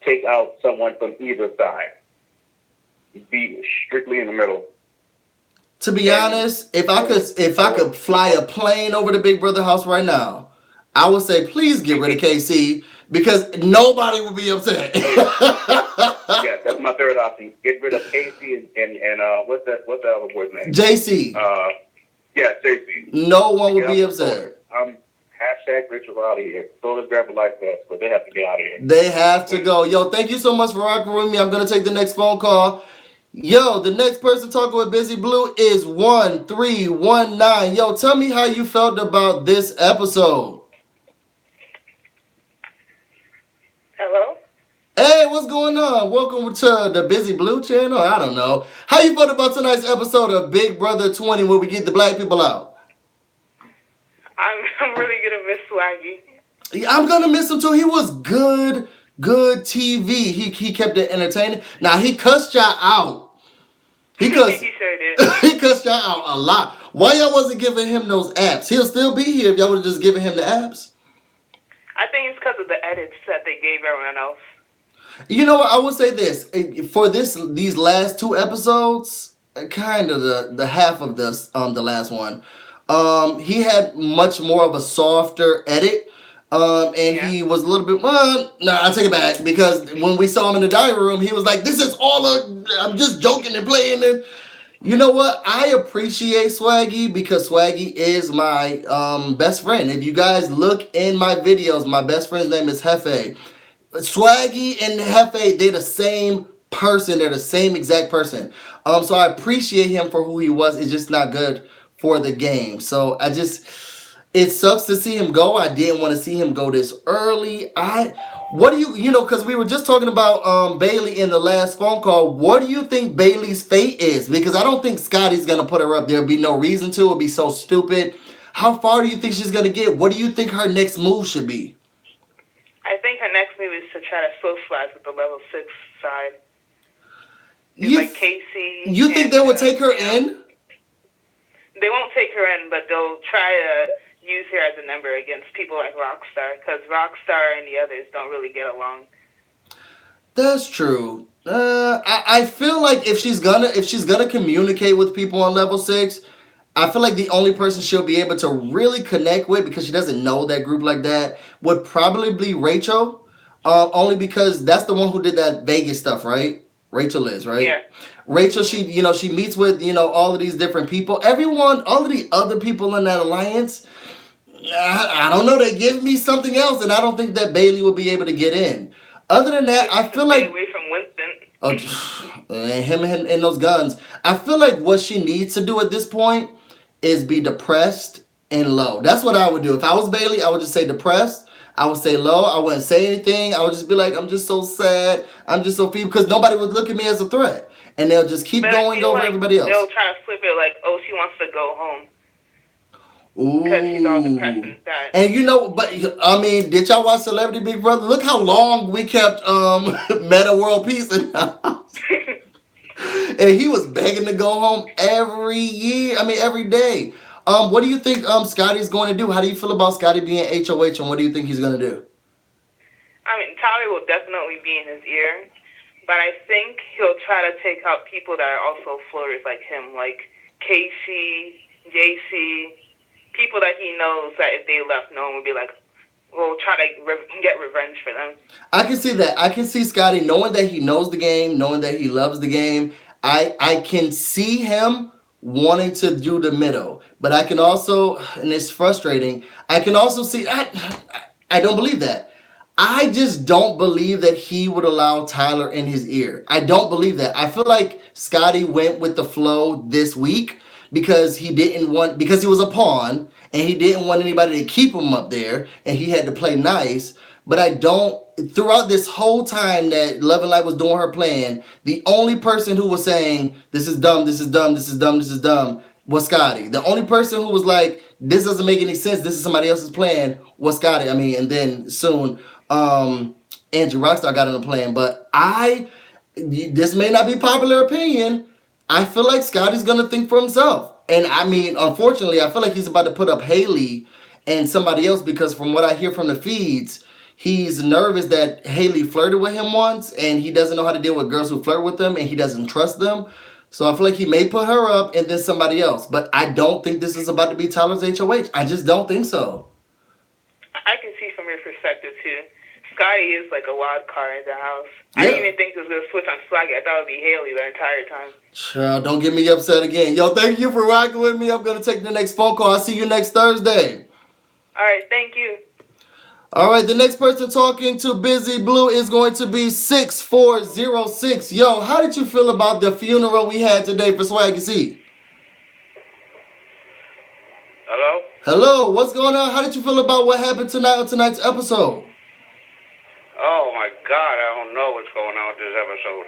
take out someone from either side. Be strictly in the middle. To be honest, if I could fly a plane over the Big Brother house right now, I would say please get rid of KC because nobody would be upset. Yeah, that's my third option. Get rid of Casey and what's the other boy's name? JC, Yeah, JC. no one would Get be out the door. upset. Hashtag Richard out of here. So let's grab a life vest, but they have to get out of here. They have to go. Yo, thank you so much for rocking with me. I'm gonna take the next phone call. Yo, the next person talking with BusyBlu is 1319. Yo, tell me how you felt about this episode. Hello? Hey, what's going on? Welcome to the BusyBlu channel. I don't know. How you felt about tonight's episode of Big Brother 20 where we get the black people out? I'm really gonna miss Swaggy. I'm gonna miss him too. He was good TV. He kept it entertaining. Now he cussed y'all out. He cussed He sure did. he cussed y'all out a lot. Why y'all wasn't giving him those apps? He'll still be here if y'all would have just given him the apps. I think it's because of the edits that they gave everyone else. You know what? I will say this for these last two episodes, kind of the half of this the last one. He had much more of a softer edit. And Yeah. he was a little bit. Well, no, I take it back because when we saw him in the dining room, he was like, "This is all I'm just joking and playing." And you know what? I appreciate Swaggy because Swaggy is my best friend. If you guys look in my videos, my best friend's name is Hefe. Swaggy and Hefe, they're the same person. They're the same exact person. So I appreciate him for who he was. It's just not good for the game. So it sucks to see him go. I didn't want to see him go this early. What do you know? Because we were just talking about Bailey in the last phone call. What do you think Bailey's fate is? Because I don't think Scotty's gonna put her up. There'll be no reason to. It'll be so stupid. How far do you think she's gonna get? What do you think her next move should be? I think her next move is to try to socialize with the level 6 side. You, like Casey. You think they would take her in? They won't take her in, but they'll try to use her as a number against people like Rockstar, because Rockstar and the others don't really get along. That's true. I feel like if she's gonna communicate with people on level 6, I feel like the only person she'll be able to really connect with, because she doesn't know that group like that, would probably be Rachel. Only because that's the one who did that Vegas stuff, right? Rachel is, right? Yeah. Rachel, she meets with, all of these different people. Everyone, all of the other people in that alliance, I don't know. They give me something else, and I don't think that Bailey will be able to get in. Other than that, I feel like away from Winston. him and those guns. I feel like what she needs to do at this point is be depressed and low. That's what I would do. If I was Bailey, I would just say depressed. I would say low. I wouldn't say anything. I would just be like, I'm just so sad. I'm just so feeble, because nobody would look at me as a threat, and they'll just keep going over everybody else. They'll try to flip it like, oh, she wants to go home. Ooh. Because she's all depressed and sad. And but I mean, did y'all watch Celebrity Big Brother? Look how long we kept Meta World Peace in the house. And he was begging to go home every day. What do you think Scotty's going to do? How do you feel about Scotty being HOH, and what do you think he's going to do? I mean, Tyler will definitely be in his ear, but I think he'll try to take out people that are also floaters like him, like Casey, JC, people that he knows that if they left, no one would be like, we'll try to get revenge for them. I can see that. I can see Scotty knowing that he knows the game, knowing that he loves the game. I can see him wanting to do the middle, but I can also, and it's frustrating, I can also see, I don't believe that. I just don't believe that he would allow Tyler in his ear. I don't believe that. I feel like Scotty went with the flow this week because he was a pawn, and he didn't want anybody to keep him up there, and he had to play nice. But throughout this whole time that Love and Light was doing her plan, the only person who was saying, this is dumb, this is dumb, this is dumb, this is dumb, was Scotty. The only person who was like, this doesn't make any sense, this is somebody else's plan, was Scotty. I mean, and then soon, Andrew Rockstar got in the plan. But this may not be popular opinion, I feel like Scotty's going to think for himself. And I mean, unfortunately, I feel like he's about to put up Haley and somebody else, because from what I hear from the feeds, he's nervous that Haley flirted with him once, and he doesn't know how to deal with girls who flirt with him, and he doesn't trust them. So I feel like he may put her up and then somebody else. But I don't think this is about to be Tyler's HOH. I just don't think so. I can see from your perspective, too. Scotty is like a wild card in the house. Yeah. I didn't even think it was going to switch on Swaggy. I thought it would be Haley the entire time. Child, don't get me upset again. Yo, thank you for rocking with me. I'm going to take the next phone call. I'll see you next Thursday. All right, thank you. All right, the next person talking to BusyBlu is going to be 6406. Yo, how did you feel about the funeral we had today for Swaggy C? Hello? Hello, what's going on? How did you feel about what happened tonight on tonight's episode? Oh my God, I don't know what's going on with this episode.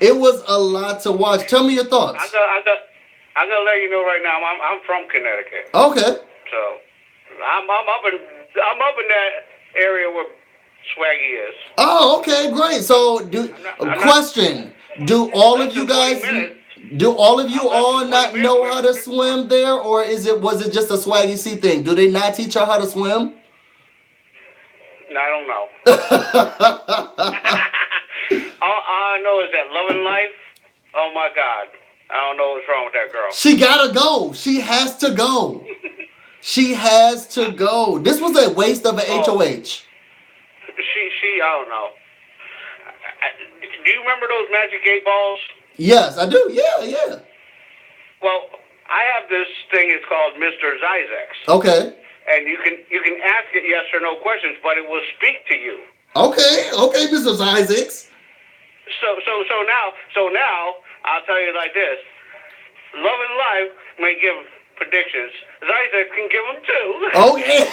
It was a lot to watch. Tell me your thoughts. I gotta let you know right now. I'm from Connecticut, Okay. so I'm up in that area where Swaggy is. Oh, okay, great. So, question: do all of you guys? Do all of you I'm less all than 20 not minutes know away how from to it. swim there, or was it just a Swaggy C thing? Do they not teach her how to swim? No, I don't know. Oh All I know is that Love and Life, oh my God. I don't know what's wrong with that girl. She gotta go. She has to go. She has to go. This was a waste of an Oh. HOH. I don't know. Do you remember those Magic 8 balls? Yes, I do. Yeah. Well, I have this thing. It's called Mr. Zyzex, Okay. and you can ask it yes or no questions, but it will speak to you. Okay, Mr. Isaacs. So now I'll tell you like this: Love and Life may give predictions. Zyzex can give them too. Okay.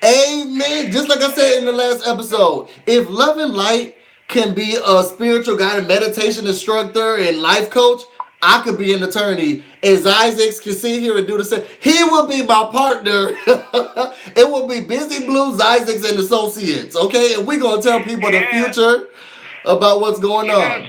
Amen. Just like I said in the last episode, if Love and Light can be a spiritual guide, meditation instructor, and life coach, I could be an attorney. As Isaacs can sit here and do the same. He will be my partner. It will be BusyBlu, Isaacs, and Associates. Okay, and we're gonna tell people the Yeah. future about what's going You on.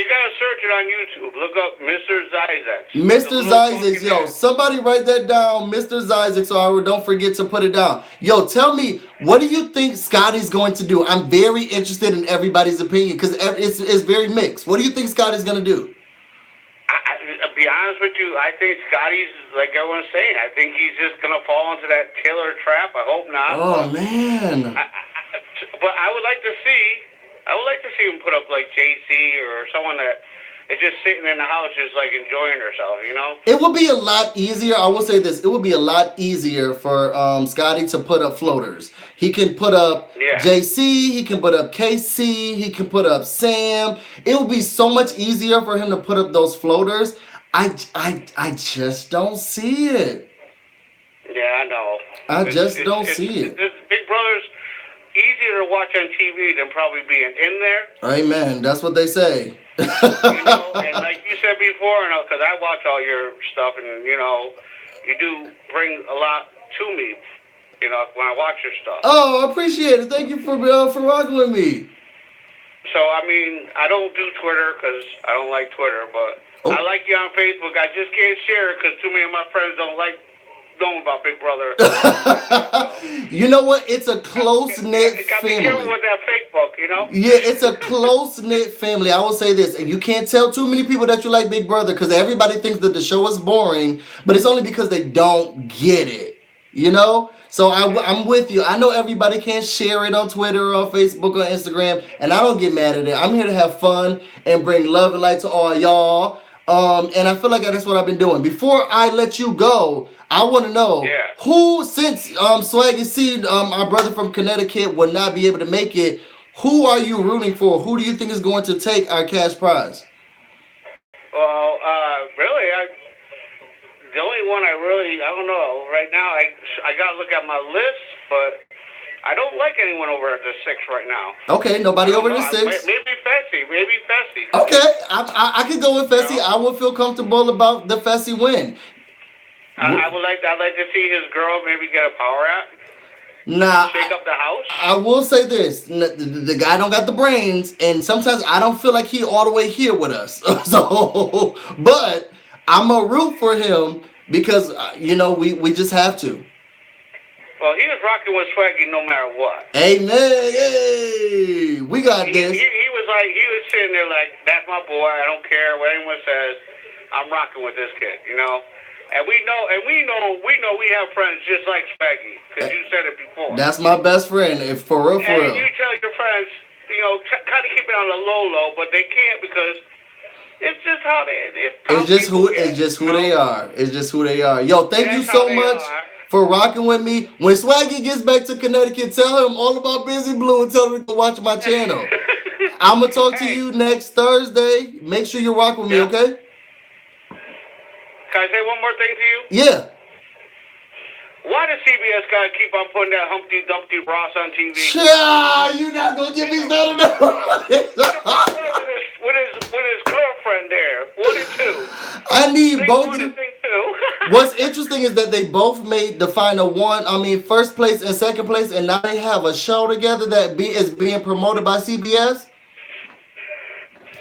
gotta search it on YouTube. Look up Mr. Zyzex. Mr. Zyzex, yo, somebody write that down, Mr. Zyzex, so don't forget to put it down. Yo, tell me, what do you think Scotty's going to do? I'm very interested in everybody's opinion because it's very mixed. What do you think Scotty's going to do? I'll be honest with you, I think Scotty's, like everyone's saying, I think he's just going to fall into that Taylor trap. I hope not. Oh, man. But I would like to see him put up like JC or someone that is just sitting in the house just like enjoying herself, you know? It would be a lot easier. I will say this. It would be a lot easier for Scotty to put up floaters. He can put up JC. He can put up KC. He can put up Sam. It would be so much easier for him to put up those floaters. I just don't see it. Yeah, I know. I just don't see it. Big Brother's easier to watch on TV than probably being in there. Amen. That's what they say. You know, and like you said before, because I watch all your stuff, and you know, you do bring a lot to me. You know, when I watch your stuff. Oh, I appreciate it. Thank you for rocking with me. So I mean, I don't do Twitter because I don't like Twitter, but I like you on Facebook. I just can't share it because too many of my friends don't like knowing about Big Brother. You know what? It's a close-knit family. Be careful with that Facebook, you know? Yeah, it's a close-knit family. I will say this, and you can't tell too many people that you like Big Brother because everybody thinks that the show is boring, but it's only because they don't get it, you know? So I'm with you. I know everybody can't share it on Twitter or Facebook or Instagram, and I don't get mad at it. I'm here to have fun and bring love and light to all y'all. And I feel like that's what I've been doing. Before I let you go, I want to know who, since Swaggy C, our brother from Connecticut, will not be able to make it, who are you rooting for? Who do you think is going to take our cash prize? Well, really, the only one I don't know. Right now, I got to look at my list, but I don't like anyone over at the 6 right now. Okay, nobody over the 6. Maybe Fessy. Okay, I could go with Fessy. I would feel comfortable about the Fessy win. I'd like to see his girl maybe get a power out. Nah, shake up the house. I will say this: the guy don't got the brains, and sometimes I don't feel like he all the way here with us. So, but I'm a root for him because we just have to. Well, he was rocking with Swaggy no matter what. Amen. Hey, we got this. He was sitting there like, that's my boy. I don't care what anyone says. I'm rocking with this kid, you know. And we know we have friends just like Swaggy, because you said it before. That's my best friend, for real. And you tell your friends, kind of keep it on the low, but they can't because it's just how It's just who they are. It's just who they are. Yo, thank you so much for rocking with me. When Swaggy gets back to Connecticut, tell him all about BusyBlu and tell him to watch my channel. I'm gonna talk to you next Thursday. Make sure you rock with me, okay? Can I say one more thing to you? Yeah. Why does CBS gotta keep on putting that Humpty Dumpty Ross on TV? Yeah, you're not gonna give me none of that. with his girlfriend there. 1 and 2. I need both of them. What's interesting is that they both made the final first place and second place, and now they have a show together that is being promoted by CBS.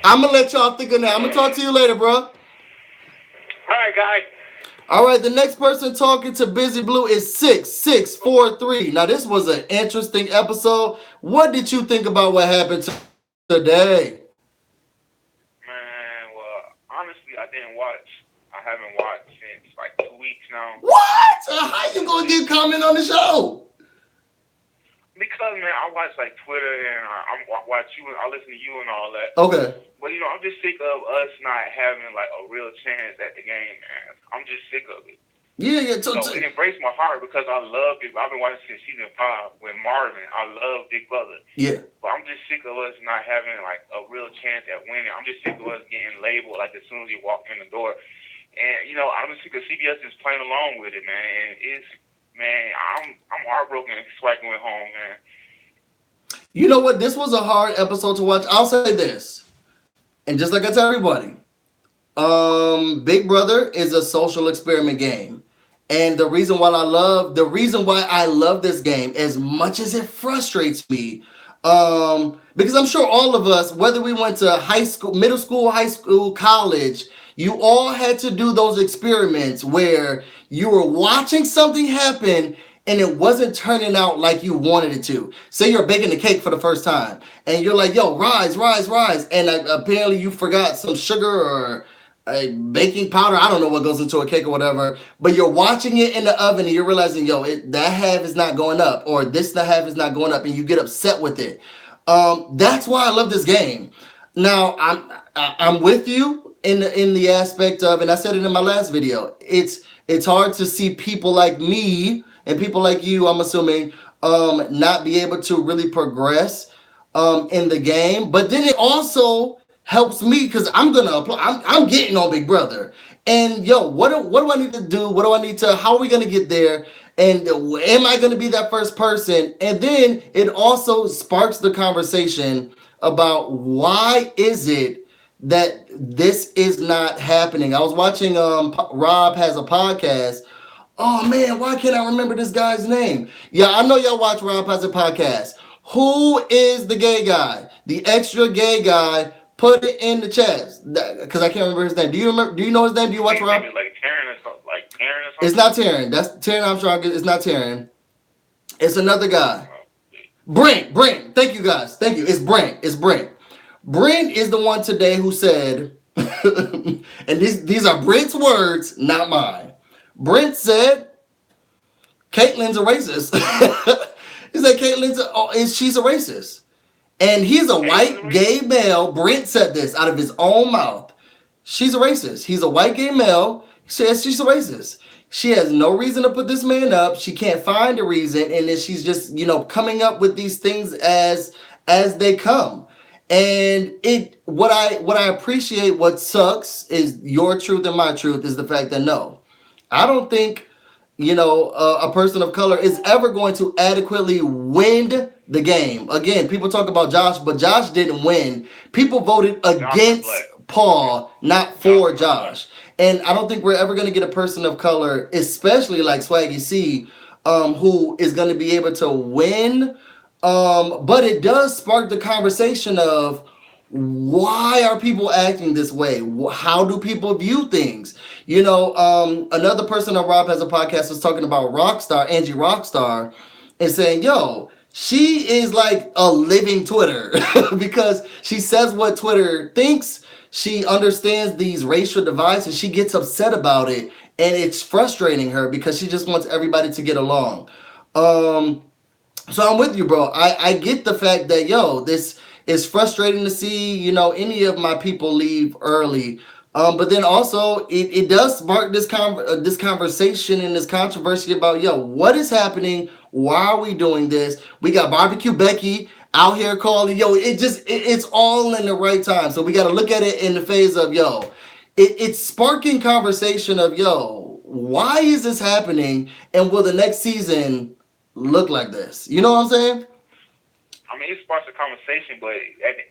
I'm gonna let y'all think of that. I'm gonna talk to you later, bro. All right, guys. All right, the next person talking to Busy Blue is 6643. Now, this was an interesting episode. What did you think about what happened today? Man, well, honestly, I didn't watch. I haven't watched since like 2 weeks now. What? How you gonna get comment on the show? Because man, I watch like Twitter and I watch you and I listen to you and all that. Okay. But you know, I'm just sick of us not having like a real chance at the game, man. I'm just sick of it. Yeah. So it breaks my heart because I love Big. I've been watching since season 5 with Marvin. I love Big Brother. Yeah. But I'm just sick of us not having like a real chance at winning. I'm just sick of us getting labeled like as soon as you walk in the door. And you know, I'm sick of CBS just playing along with it, man. And it's I'm heartbroken. Swagger went home, man. You know what? This was a hard episode to watch. I'll say this, and just like I tell everybody, Big Brother is a social experiment game, and the reason why I love this game as much as it frustrates me, because I'm sure all of us, whether we went to high school, middle school, high school, college, you all had to do those experiments where you were watching something happen and it wasn't turning out like you wanted it to. Say you're baking a cake for the first time and you're like, yo, rise. And apparently you forgot some sugar or a baking powder. I don't know what goes into a cake or whatever, but you're watching it in the oven and you're realizing, yo, that half is not going up or the half is not going up, and you get upset with it. That's why I love this game. Now, I'm with you in the aspect of, and I said it in my last video, it's hard to see people like me and people like you, I'm assuming, not be able to really progress in the game. But then it also helps me because I'm gonna apply. I'm getting on Big Brother, and yo, what do I need to do? What do I need to? How are we gonna get there? And am I gonna be that first person? And then it also sparks the conversation about why is it that this is not happening. I was watching Rob has a podcast. Oh man, why can't I remember this guy's name? Yeah, I know y'all watch Rob has a podcast. Who is the gay guy? The extra gay guy. Put it in the chat because I can't remember his name. Do you remember? Do you know his name? Do you watch Rob? Like Taryn or something. Like Taryn or something. It's not Taryn. That's Taryn Armstrong. It's not Taryn. It's another guy. Brent. Thank you guys. Thank you. It's Brent. Brent is the one today who said, and these are Brent's words, not mine. Brent said, Caitlyn's a racist. He said she's a racist. And he's a white gay male. Brent said this out of his own mouth. She's a racist. He's a white gay male. He says she's a racist. She has no reason to put this man up. She can't find a reason. And then she's just, coming up with these things as they come. And what I appreciate, what sucks is your truth and my truth is the fact that no, I don't think a person of color is ever going to adequately win the game. Again, people talk about Josh, but Josh didn't win. People voted against Paul, not for Josh. And I don't think we're ever going to get a person of color, especially like Swaggy C, who is going to be able to win. But it does spark the conversation of why are people acting this way? How do people view things? Another person on Rob has a podcast was talking about Angie Rockstar, and saying, yo, she is like a living Twitter because she says what Twitter thinks. She understands these racial divides and she gets upset about it. And it's frustrating her because she just wants everybody to get along. So I'm with you, bro. I get the fact that, this is frustrating to see, any of my people leave early. But then also it does spark this conversation and this controversy about, what is happening? Why are we doing this? We got Barbecue Becky out here calling, it's all in the right time. So we got to look at it in the phase of, it's sparking conversation of, why is this happening? And will the next season look like this? You know what I'm saying? I mean, it sparks a conversation, but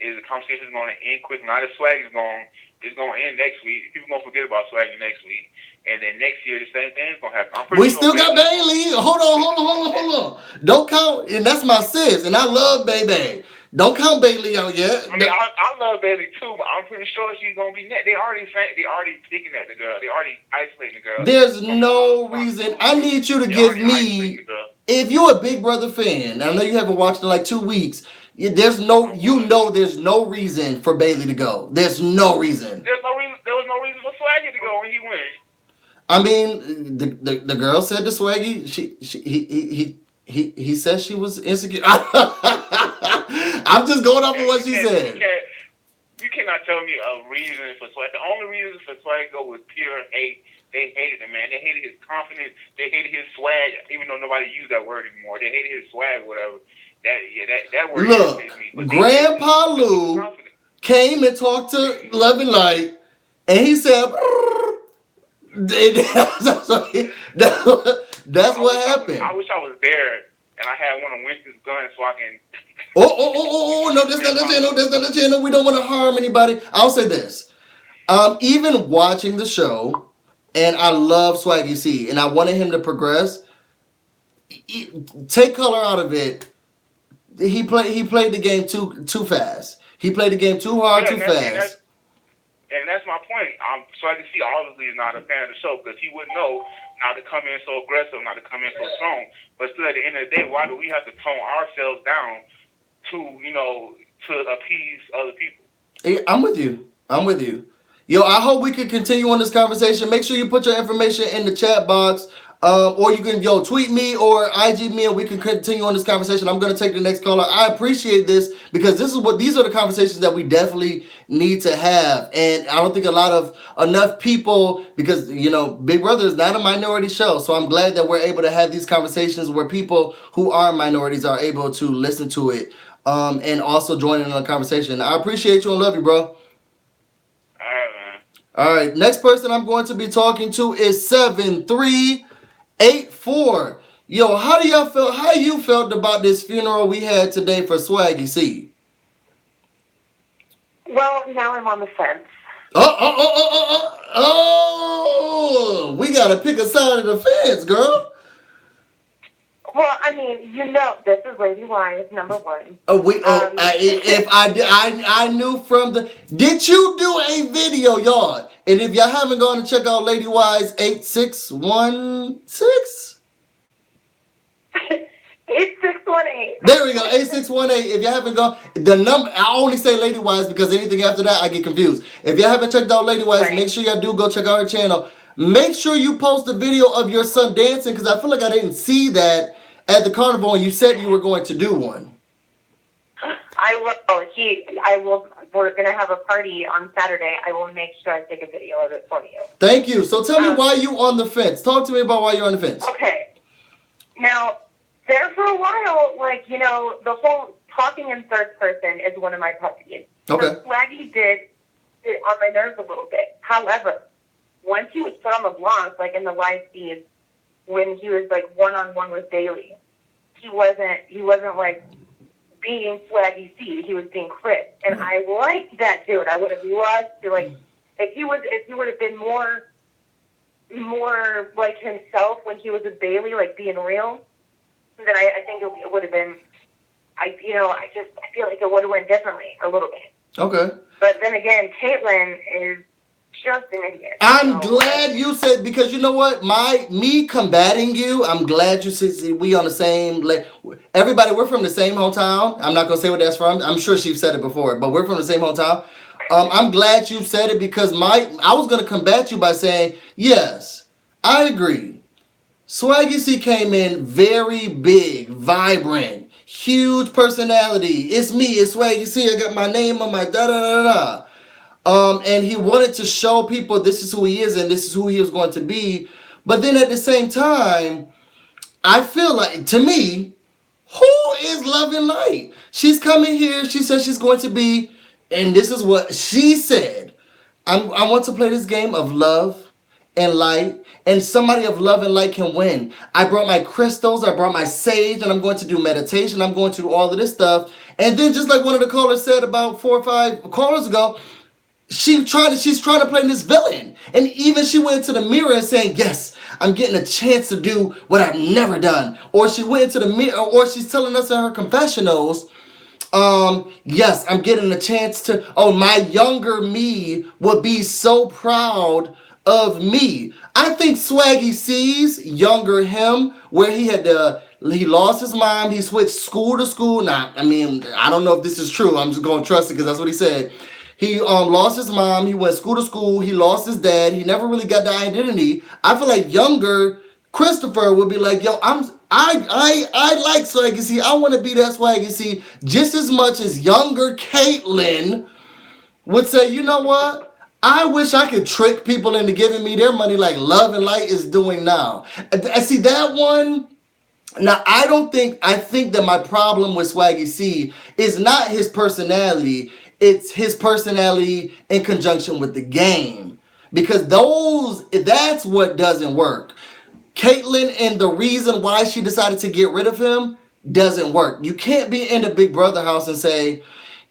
is the conversation going to end quick? Not as Swag is going. It's going to end next week. People going to forget about Swag next week, and then next year the same thing is going to happen. We still got Bailey. Hold on. Don't count. And that's my sis, and I love Baby. Don't count Bailey out yet. I mean, I love Bailey too, but I'm pretty sure she's gonna be next. They already picking at the girl. They already isolating the girl. There's no reason. I need you to give me. If you're a Big Brother fan, I know you haven't watched in like 2 weeks. There's no, there's no reason for Bailey to go. There's no reason. There's no reason. There was no reason for Swaggy to go when he went. I mean, the girl said to Swaggy, he said she was insecure. I'm just going off of what she said. You cannot tell me a reason for Swag. The only reason for Swag go was pure hate. They hated him, man. They hated his confidence. They hated his swag, even though nobody used that word anymore. They hated his swag, whatever. That word. Look, Grandpa Lou came and talked to Love and Light, and he said, that's what happened. I wish I was there and I had one of Winston's guns so I can. No, that's not the channel. That's not the channel. We don't want to harm anybody. I'll say this. Even watching the show, and I love Swaggy C, and I wanted him to progress. Take color out of it. He played the game too fast. He played the game too hard, too fast. And that's my point. Swaggy C obviously is not a fan of the show because he wouldn't know not to come in so aggressive, not to come in so strong. But still, at the end of the day, why do we have to tone ourselves down to appease other people? I'm with you. Yo, I hope we can continue on this conversation. Make sure you put your information in the chat box. Or you can tweet me or IG me and we can continue on this conversation. I'm gonna take the next caller. I appreciate this because these are the conversations that we definitely need to have. And I don't think enough people, because Big Brother is not a minority show. So I'm glad that we're able to have these conversations where people who are minorities are able to listen to it. And also join in on the conversation. I appreciate you and love you, bro. All right, next person I'm going to be talking to is 7384. Yo, how you felt about this funeral we had today for Swaggy C? Well, now I'm on the fence. We gotta pick a side of the fence, girl. Well, I mean, this is Lady Wise, number one. I knew from the. Did you do a video, y'all? And if y'all haven't gone to check out Lady Wise 8616. 8618. There we go, 8618. If you haven't gone, the number, I only say Lady Wise because anything after that I get confused. If you haven't checked out Lady Wise, make sure y'all do go check out her channel. Make sure you post a video of your son dancing because I feel like I didn't see that at the carnival and you said you were going to do one. I will. We're going to have a party on Saturday. I will make sure I take a video of it for you. Thank you. So tell me why you on the fence. Talk to me about why you're on the fence. Okay. Now, there for a while, the whole talking in third person is one of my puppies. Okay. So Swaggy did it on my nerves a little bit. However, once he was put on the block, like in the live feed, when he was like one-on-one with Bailey, he wasn't like being Swaggy C. He was being Chris, and I liked that dude. I would have loved to if he would have been more like himself when he was with Bailey, like being real. Then I think it would have been. I feel like it would have went differently a little bit. Okay. But then again, Caitlyn is just an idiot. I'm glad you said, because you know what? Me combating you, I'm glad you said we on the same, everybody, we're from the same hometown. I'm not going to say what that's from. I'm sure she's said it before, but we're from the same hometown. I'm glad you said it because I was going to combat you by saying, yes, I agree. Swaggy C came in very big, vibrant, huge personality. It's me, it's Swaggy C. I got my name on my da-da-da-da. And he wanted to show people this is who he is and this is who he was going to be. But then at the same time, I feel like, to me, who is Love and Light? She's coming here. She says she's going to be, and this is what she said. I want to play this game of love and light, and somebody of love and light can win. I brought my crystals, I brought my sage, and I'm going to do meditation. I'm going to do all of this stuff. And then just like one of the callers said about 4 or 5 callers ago, she's trying to play this villain. And even she went into the mirror and saying, yes, I'm getting a chance to do what I've never done. Or she went into the mirror, or she's telling us in her confessionals Yes, I'm getting a chance to. Oh, my younger me would be so proud of me. I think Swaggy sees younger him where he lost his mom. He switched school to school. Now, I mean, I don't know if this is true. I'm just gonna trust it because that's what he said. He lost his mom. He went school to school. He lost his dad. He never really got the identity. I feel like younger Christopher would be like, yo, I like Swaggy. I want to be that Swaggy just as much as younger Caitlyn would say, you know what? I wish I could trick people into giving me their money like Love and Light is doing now. I see that one. Now, I think that my problem with Swaggy C is not his personality, it's his personality in conjunction with the game. Because that's what doesn't work. Caitlyn and the reason why she decided to get rid of him doesn't work. You can't be in the Big Brother house and say,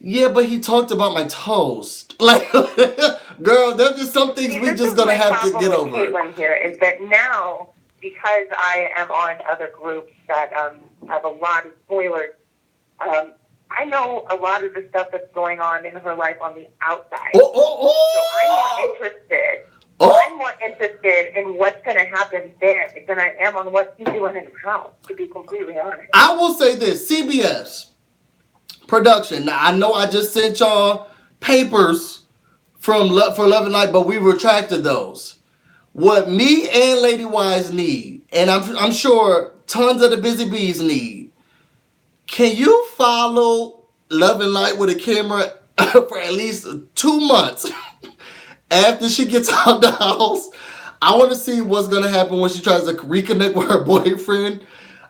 yeah, but he talked about my toast. Like, girl, there's just some things See, we this just is gonna my have to problem get with over. Caitlyn here is that now, because I am on other groups that have a lot of spoilers, I know a lot of the stuff that's going on in her life on the outside. So I'm more interested. I'm more interested in what's going to happen there than I am on what he's doing in the house, to be completely honest. I will say this, CBS production. Now, I know I just sent y'all papers for Love and Light, but we retracted those. What me and Lady Wise need, and I'm sure tons of the Busy Bees need, can you follow Love and Light with a camera for at least 2 months after she gets out the house? I want to see what's going to happen when she tries to reconnect with her boyfriend.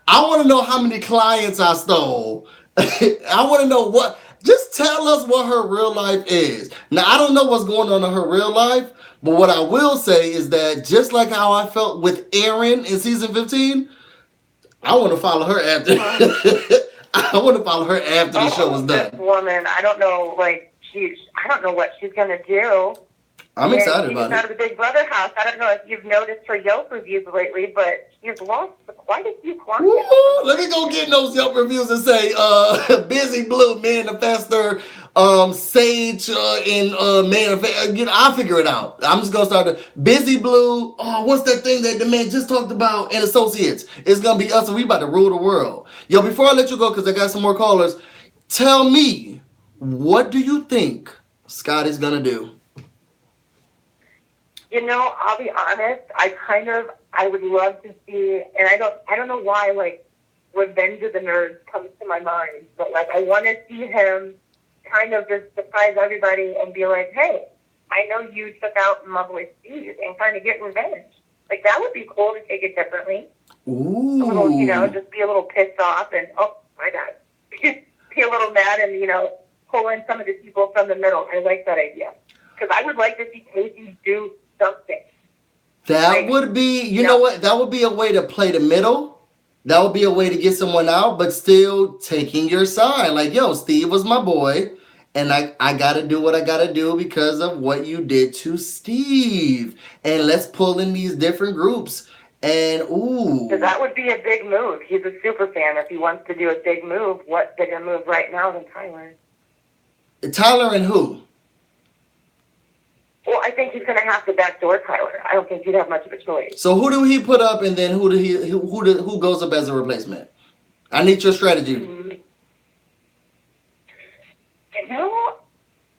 I want to know how many clients I stole. I want to know what. Just tell us what her real life is. Now, I don't know what's going on in her real life, but what I will say is that just like how I felt with Erin in season 15, I want to follow her after. I want to follow her after the show is done. This woman, I don't know, I don't know what she's gonna do. I'm excited about it. She's out of the Big Brother house. I don't know if you've noticed her Yelp reviews lately, but she's lost quite a few clients. Woo, let me go get those Yelp reviews and say, BusyBlu manifester, Sage, and manifest. I'll figure it out. I'm just gonna start BusyBlu. Oh, what's that thing that the man just talked about? And Associates. It's gonna be us, and we about to rule the world. Yo, before I let you go, because I got some more callers, tell me, what do you think Scotty's gonna do? You know, I'll be honest. I would love to see, and I don't know why, Revenge of the Nerds comes to my mind, but I want to see him kind of just surprise everybody and be like, hey, I know you took out Lovely Steve, and kind of get revenge. That would be cool to take it differently. Ooh. A little, just be a little pissed off and, oh my God, be a little mad and, pull in some of the people from the middle. I like that idea. Because I would like to see Casey do something. That would be, you know what? That would be a way to play the middle. That would be a way to get someone out, but still taking your side. Like, yo, Steve was my boy, and I got to do what I got to do because of what you did to Steve. And let's pull in these different groups. And, ooh. So that would be a big move. He's a super fan. If he wants to do a big move, what bigger move right now than Tyler? Tyler and who? Well, I think he's going to have to backdoor Tyler. I don't think he'd have much of a choice. So who do he put up, and then who goes up as a replacement? I need your strategy.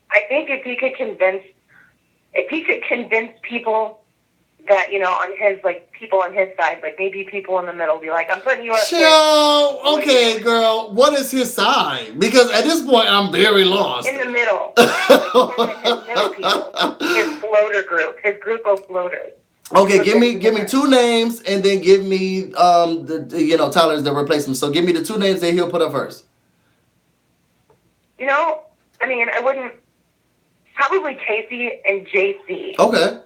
I think if he could convince people that, on his, people on his side, maybe people in the middle, be like, I'm putting you up. Okay, girl, what is his side? Because at this point, I'm very lost. In the middle. His middle people. His floater group. His group of floaters. Okay, give me 2 names, and then give me, Tyler's the replacement. So give me the 2 names that he'll put up first. I wouldn't, probably Casey and JC. Okay.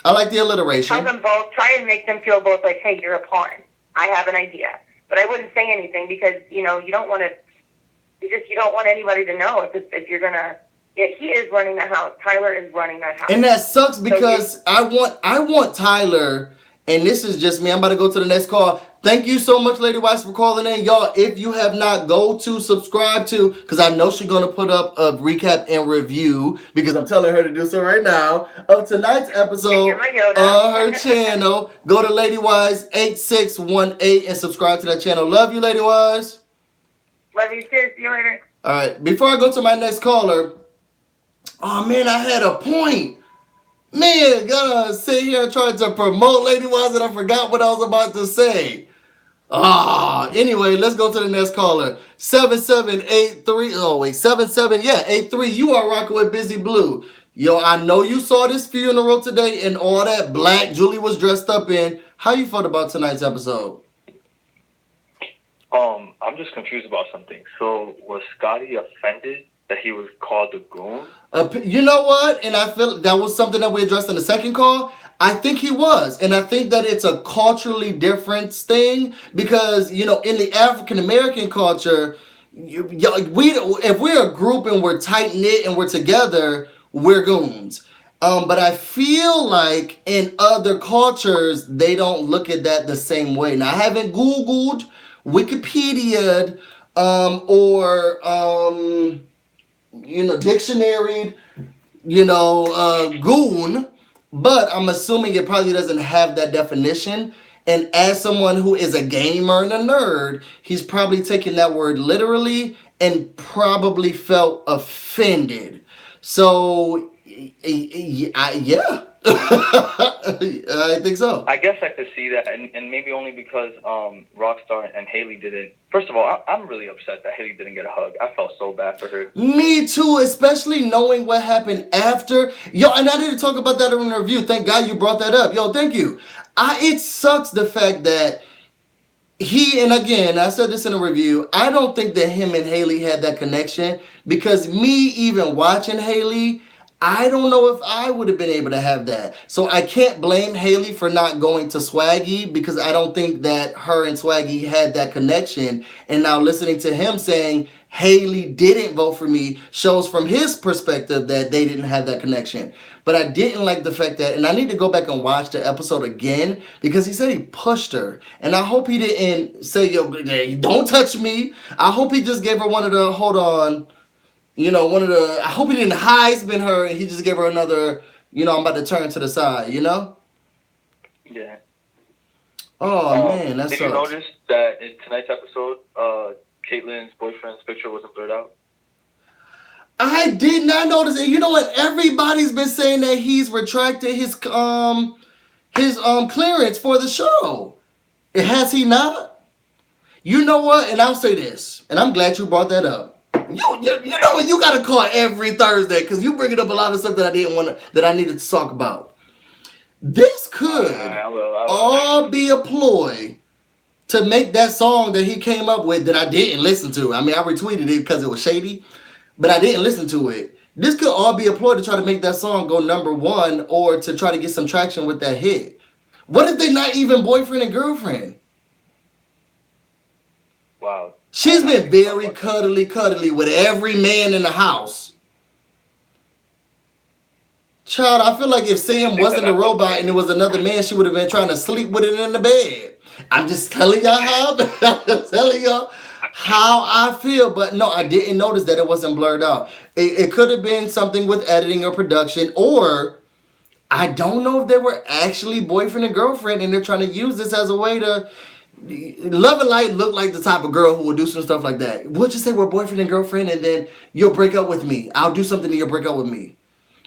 I like the alliteration. Tell them both, try and make them feel both like, hey, you're a pawn. I have an idea. But I wouldn't say anything because, you don't want to, you don't want anybody to know if you're going to, he is running the house. Tyler is running that house. And that sucks because I want Tyler, and this is just me, I'm about to go to the next call. Thank you so much, Lady Wise, for calling in. Y'all, if you have not, go to subscribe to, because I know she's going to put up a recap and review, because I'm telling her to do so right now, of tonight's episode on her channel. Go to Lady Wise 8618 and subscribe to that channel. Love you, Lady Wise. Love you too. See you later. All right, before I go to my next caller, oh man, I had a point. Man, gotta sit here and try to promote Lady Wise and I forgot what I was about to say. Anyway, let's go to the next caller. 7783. Oh, wait, 83. You are rocking with BusyBlu. Yo, I know you saw this funeral today and all that black Julie was dressed up in. How you felt about tonight's episode? I'm just confused about something. So, was Scotty offended that he was called a goon? You know what? And I feel that was something that we addressed in the second call. I think he was. And I think that it's a culturally different thing because, you know, in the African American culture, if we're a group and we're tight knit and we're together, we're goons. But I feel like in other cultures, they don't look at that the same way. Now, I haven't Googled, Wikipedia'd, dictionary, goon, but I'm assuming it probably doesn't have that definition. And as someone who is a gamer and a nerd, he's probably taken that word literally and probably felt offended. So, yeah, I think so. I guess I could see that, and maybe only because Rockstar and Haley didn't. First of all, I'm really upset that Haley didn't get a hug. I felt so bad for her. Me too, especially knowing what happened after. Yo, and I didn't talk about that in the review. Thank God you brought that up. Yo, thank you. It sucks the fact that and again, I said this in a review, I don't think that him and Haley had that connection because me even watching Haley, I don't know if I would have been able to have that. So I can't blame Haley for not going to Swaggy because I don't think that her and Swaggy had that connection. And now listening to him saying Haley didn't vote for me shows from his perspective that they didn't have that connection. But I didn't like the fact that, and I need to go back and watch the episode again because he said he pushed her. And I hope he didn't say, yo, don't touch me. I hope he just gave her one of the, hold on, I hope he didn't Heisman her and he just gave her another, I'm about to turn to the side, Yeah. Oh, man, that sucks. Did you notice that in tonight's episode, Caitlyn's boyfriend's picture wasn't blurred out? I did not notice it. You know what? Everybody's been saying that he's retracted his clearance for the show. Has he not? You know what? And I'll say this, and I'm glad you brought that up. You know what? You got to call every Thursday because you bringing up a lot of stuff that I needed to talk about. This could all be a ploy to make that song that he came up with that I didn't listen to. I mean, I retweeted it because it was shady. But I didn't listen to it. This could all be a ploy to try to make that song go #1 or to try to get some traction with that hit. What if they're not even boyfriend and girlfriend? Wow. She's been very cuddly with every man in the house. Child, I feel like if Sam wasn't a robot and it was another man, she would have been trying to sleep with it in the bed. I'm just telling y'all how I feel, but no, I didn't notice that it wasn't blurred out. It could have been something with editing or production, or I don't know if they were actually boyfriend and girlfriend and they're trying to use this as a way to. Love and Light look like the type of girl who would do some stuff like that. We'll just say we're boyfriend and girlfriend and then you'll break up with me. I'll do something and you'll break up with me.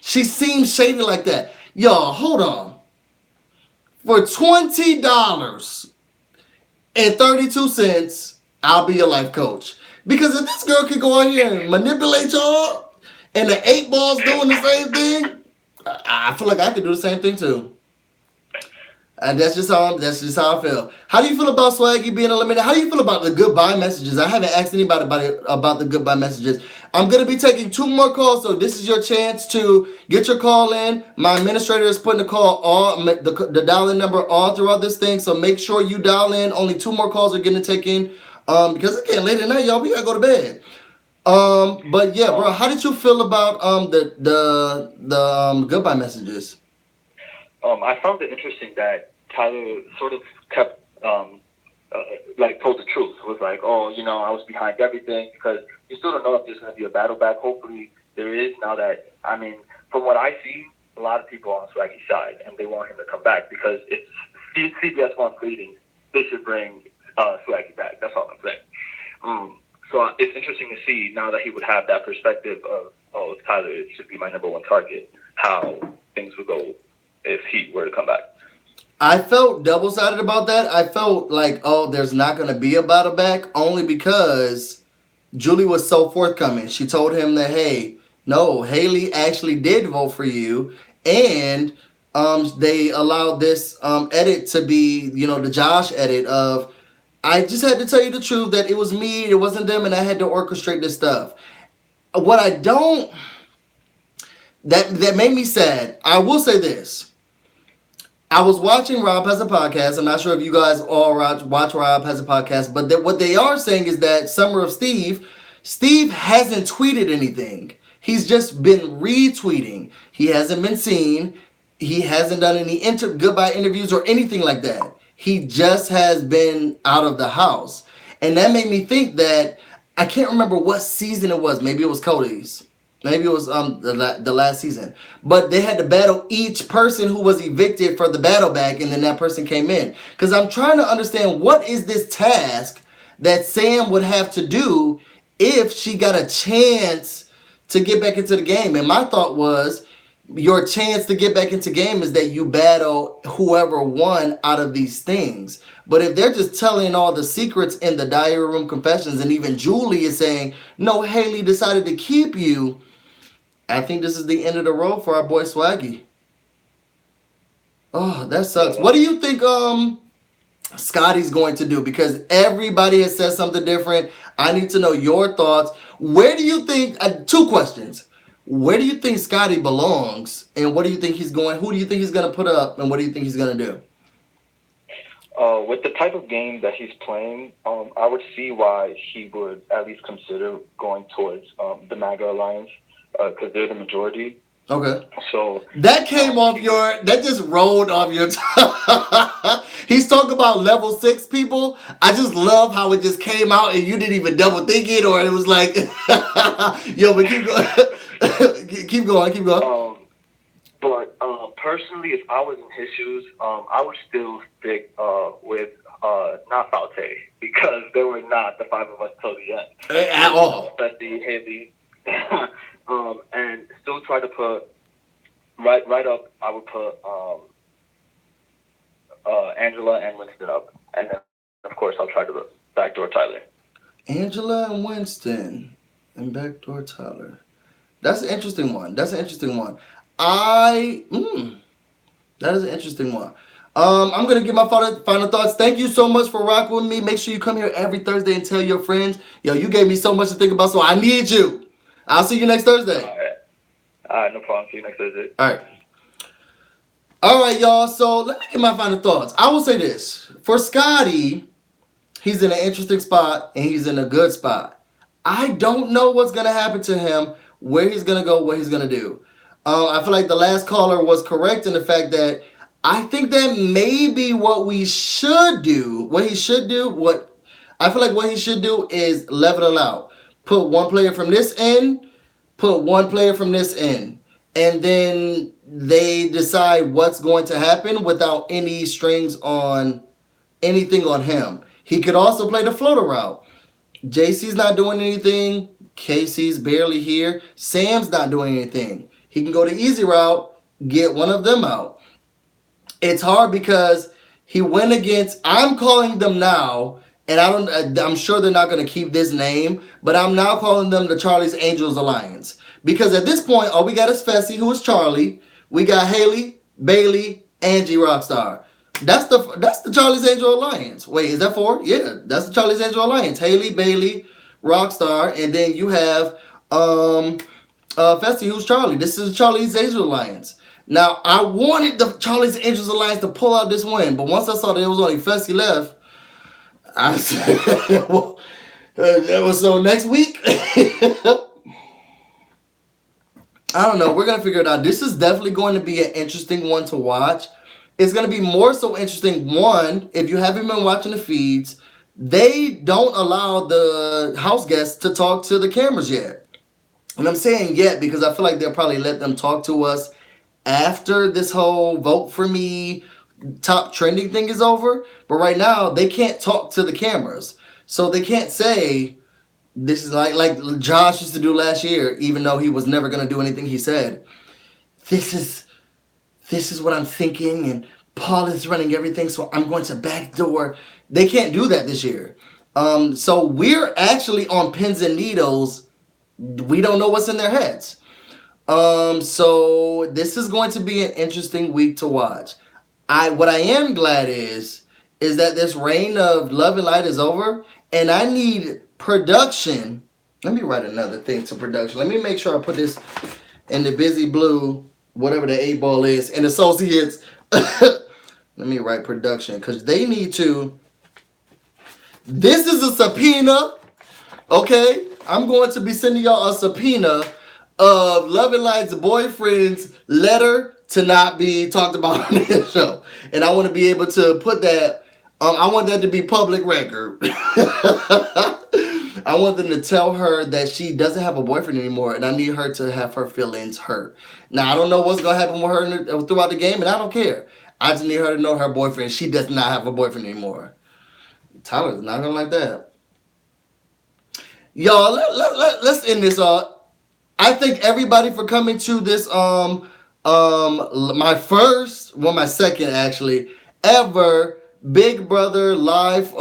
She seems shady like that. Y'all, hold on. For $20.32, I'll be your life coach. Because if this girl could go out here and manipulate y'all, and the 8 balls doing the same thing, I feel like I could do the same thing too. And that's just how I feel. How do you feel about Swaggy being eliminated? How do you feel about the goodbye messages? I haven't asked anybody about the goodbye messages. I'm going to be taking 2 more calls, so this is your chance to get your call in. My administrator is putting the dial-in number all throughout this thing, so make sure you dial in. Only 2 more calls are getting taken. Because it's getting late at night, y'all. We gotta go to bed. But yeah, bro, how did you feel about the goodbye messages? I found it interesting that Tyler sort of kept like told the truth. It was like, oh, I was behind everything, because you still don't know if there's going to be a battle back. Hopefully there is. Now that, I mean, from what I see, a lot of people are on Swaggy's side and they want him to come back because it's CBS wants ratings. They should bring Swaggy back. That's all I'm saying. So it's interesting to see now that he would have that perspective of, oh, Tyler should be my number one target, how things would go if he were to come back. I felt double-sided about that. I felt like, oh, there's not going to be a battle back, only because Julie was so forthcoming. She told him that, hey, no, Haley actually did vote for you, and they allowed this edit to be, the Josh edit of, I just had to tell you the truth that it was me, it wasn't them, and I had to orchestrate this stuff. What I don't, that made me sad. I will say this. I was watching Rob Has a Podcast. I'm not sure if you guys all watch Rob Has a Podcast, but what they are saying is that Summer of Steve hasn't tweeted anything. He's just been retweeting. He hasn't been seen. He hasn't done any goodbye interviews or anything like that. He just has been out of the house. And that made me think that, I can't remember what season it was. Maybe it was Cody's. Maybe it was the last season. But they had to battle each person who was evicted for the battle back, and then that person came in. Because I'm trying to understand, what is this task that Sam would have to do if she got a chance to get back into the game? And my thought was, your chance to get back into game is that you battle whoever won out of these things. But if they're just telling all the secrets in the diary room confessions, and even Julie is saying, no, Haley decided to keep you, I think this is the end of the road for our boy Swaggy. Oh, that sucks. What do you think Scotty's going to do? Because everybody has said something different. I need to know your thoughts. Where do you think, 2 questions. Where do you think Scotty belongs? And what do you think he's going, who do you think he's going to put up? And what do you think he's going to do? With the type of game that he's playing, I would see why he would at least consider going towards the MAGA Alliance, because they're the majority. Okay. So that came off that just rolled off your tongue. He's talking about level 6 people. I just love how it just came out and you didn't even double think it, or it was like, yo, but keep going. keep going. But personally, if I was in his shoes, I would still stick with not Falte, because they were not the 5 of us till the end. At all. Especially Haley. And still try to put right up. I would put Angela and Winston up, and then of course I'll try to backdoor Tyler. Angela and Winston and backdoor Tyler. That's an interesting one. That is an interesting one. I'm gonna give my final thoughts. Thank you so much for rocking with me. Make sure you come here every Thursday and tell your friends. Yo, you gave me so much to think about, so I need you. I'll see you next Thursday. All right, no problem. See you next Thursday. All right, y'all. So let me get my final thoughts. I will say this. For Scotty, he's in an interesting spot, and he's in a good spot. I don't know what's going to happen to him, where he's going to go, what he's going to do. I feel like the last caller was correct in the fact that I think that maybe what he should do is level it out. Put one player from this end, put one player from this end, and then they decide what's going to happen without any strings on anything on him. He could also play the floater route. JC's not doing anything. Casey's barely here. Sam's not doing anything. He can go the easy route, get one of them out. It's hard because he went against, I'm calling them now, and I'm sure they're not going to keep this name, but I'm now calling them the Charlie's Angels Alliance. Because at this point, all we got is Fessy, who is Charlie. We got Haley, Bailey, Angie Rockstar. That's the Charlie's Angel Alliance. Wait, is that 4? Yeah, that's the Charlie's Angel Alliance. Haley, Bailey, Rockstar, and then you have Fessy, who's Charlie. This is Charlie's Angel Alliance. Now, I wanted the Charlie's Angels Alliance to pull out this win, but once I saw that it was only Fessy left, I said, well, that was so next week. I don't know. We're going to figure it out. This is definitely going to be an interesting one to watch. It's going to be more so interesting, one, if you haven't been watching the feeds, they don't allow the house guests to talk to the cameras yet. And I'm saying yet because I feel like they'll probably let them talk to us after this whole vote for me top trending thing is over. But right now, they can't talk to the cameras. So they can't say, this is like Josh used to do last year, even though he was never going to do anything he said. This is what I'm thinking, and Paul is running everything, so I'm going to backdoor. They can't do that this year. So we're actually on pins and needles. We don't know what's in their heads. So this is going to be an interesting week to watch. What I am glad is that this reign of love and light is over, and I need production. Let me write another thing to production. Let me make sure I put this in the BusyBlu, whatever the 8 ball is, and associates. Let me write production because they need to. This is a subpoena. Okay, I'm going to be sending y'all a subpoena of Love and Light's boyfriend's letter to not be talked about on this show, and I want to be able to put that. I want that to be public record. I want them to tell her that she doesn't have a boyfriend anymore, and I need her to have her feelings hurt. Now I don't know what's gonna happen with her throughout the game, and I don't care. I just need her to know her boyfriend. She does not have a boyfriend anymore. Tyler's not gonna like that. Y'all, let's end this. I thank everybody for coming to this my second actually ever Big Brother live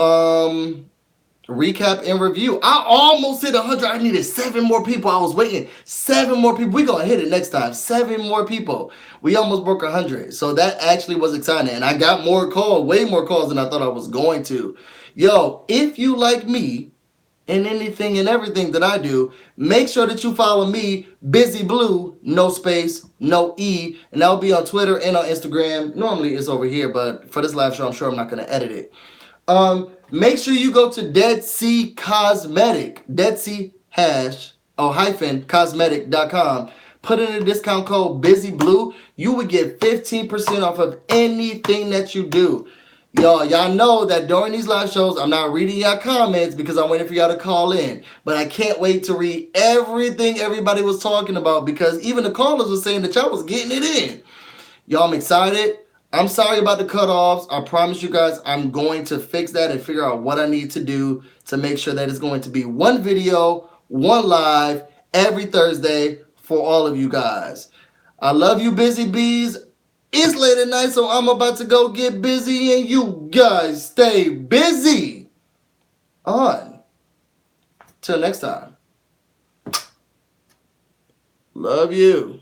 recap and review. I almost hit 100. I needed 7 more people. I was waiting 7 more people. We gonna hit it next time. 7 more people. We almost broke 100. So that actually was exciting, and I got more calls, way more calls than I thought I was going to. Yo, if you like me in anything and everything that I do, make sure that you follow me, BusyBlu, no space, no E, and that'll be on Twitter and on Instagram. Normally it's over here, but for this live show, I'm sure I'm not gonna edit it. Make sure you go to Dead Sea Cosmetic, Dead Sea hyphen cosmetic.com. Put in a discount code BusyBlu. You would get 15% off of anything that you do. Y'all know that during these live shows, I'm not reading y'all comments because I'm waiting for y'all to call in. But I can't wait to read everything everybody was talking about because even the callers were saying that y'all was getting it in. Y'all, I'm excited. I'm sorry about the cutoffs. I promise you guys I'm going to fix that and figure out what I need to do to make sure that it's going to be one video, one live every Thursday for all of you guys. I love you, busy bees. It's late at night, so I'm about to go get busy, and you guys stay busy. On. Till next time. Love you.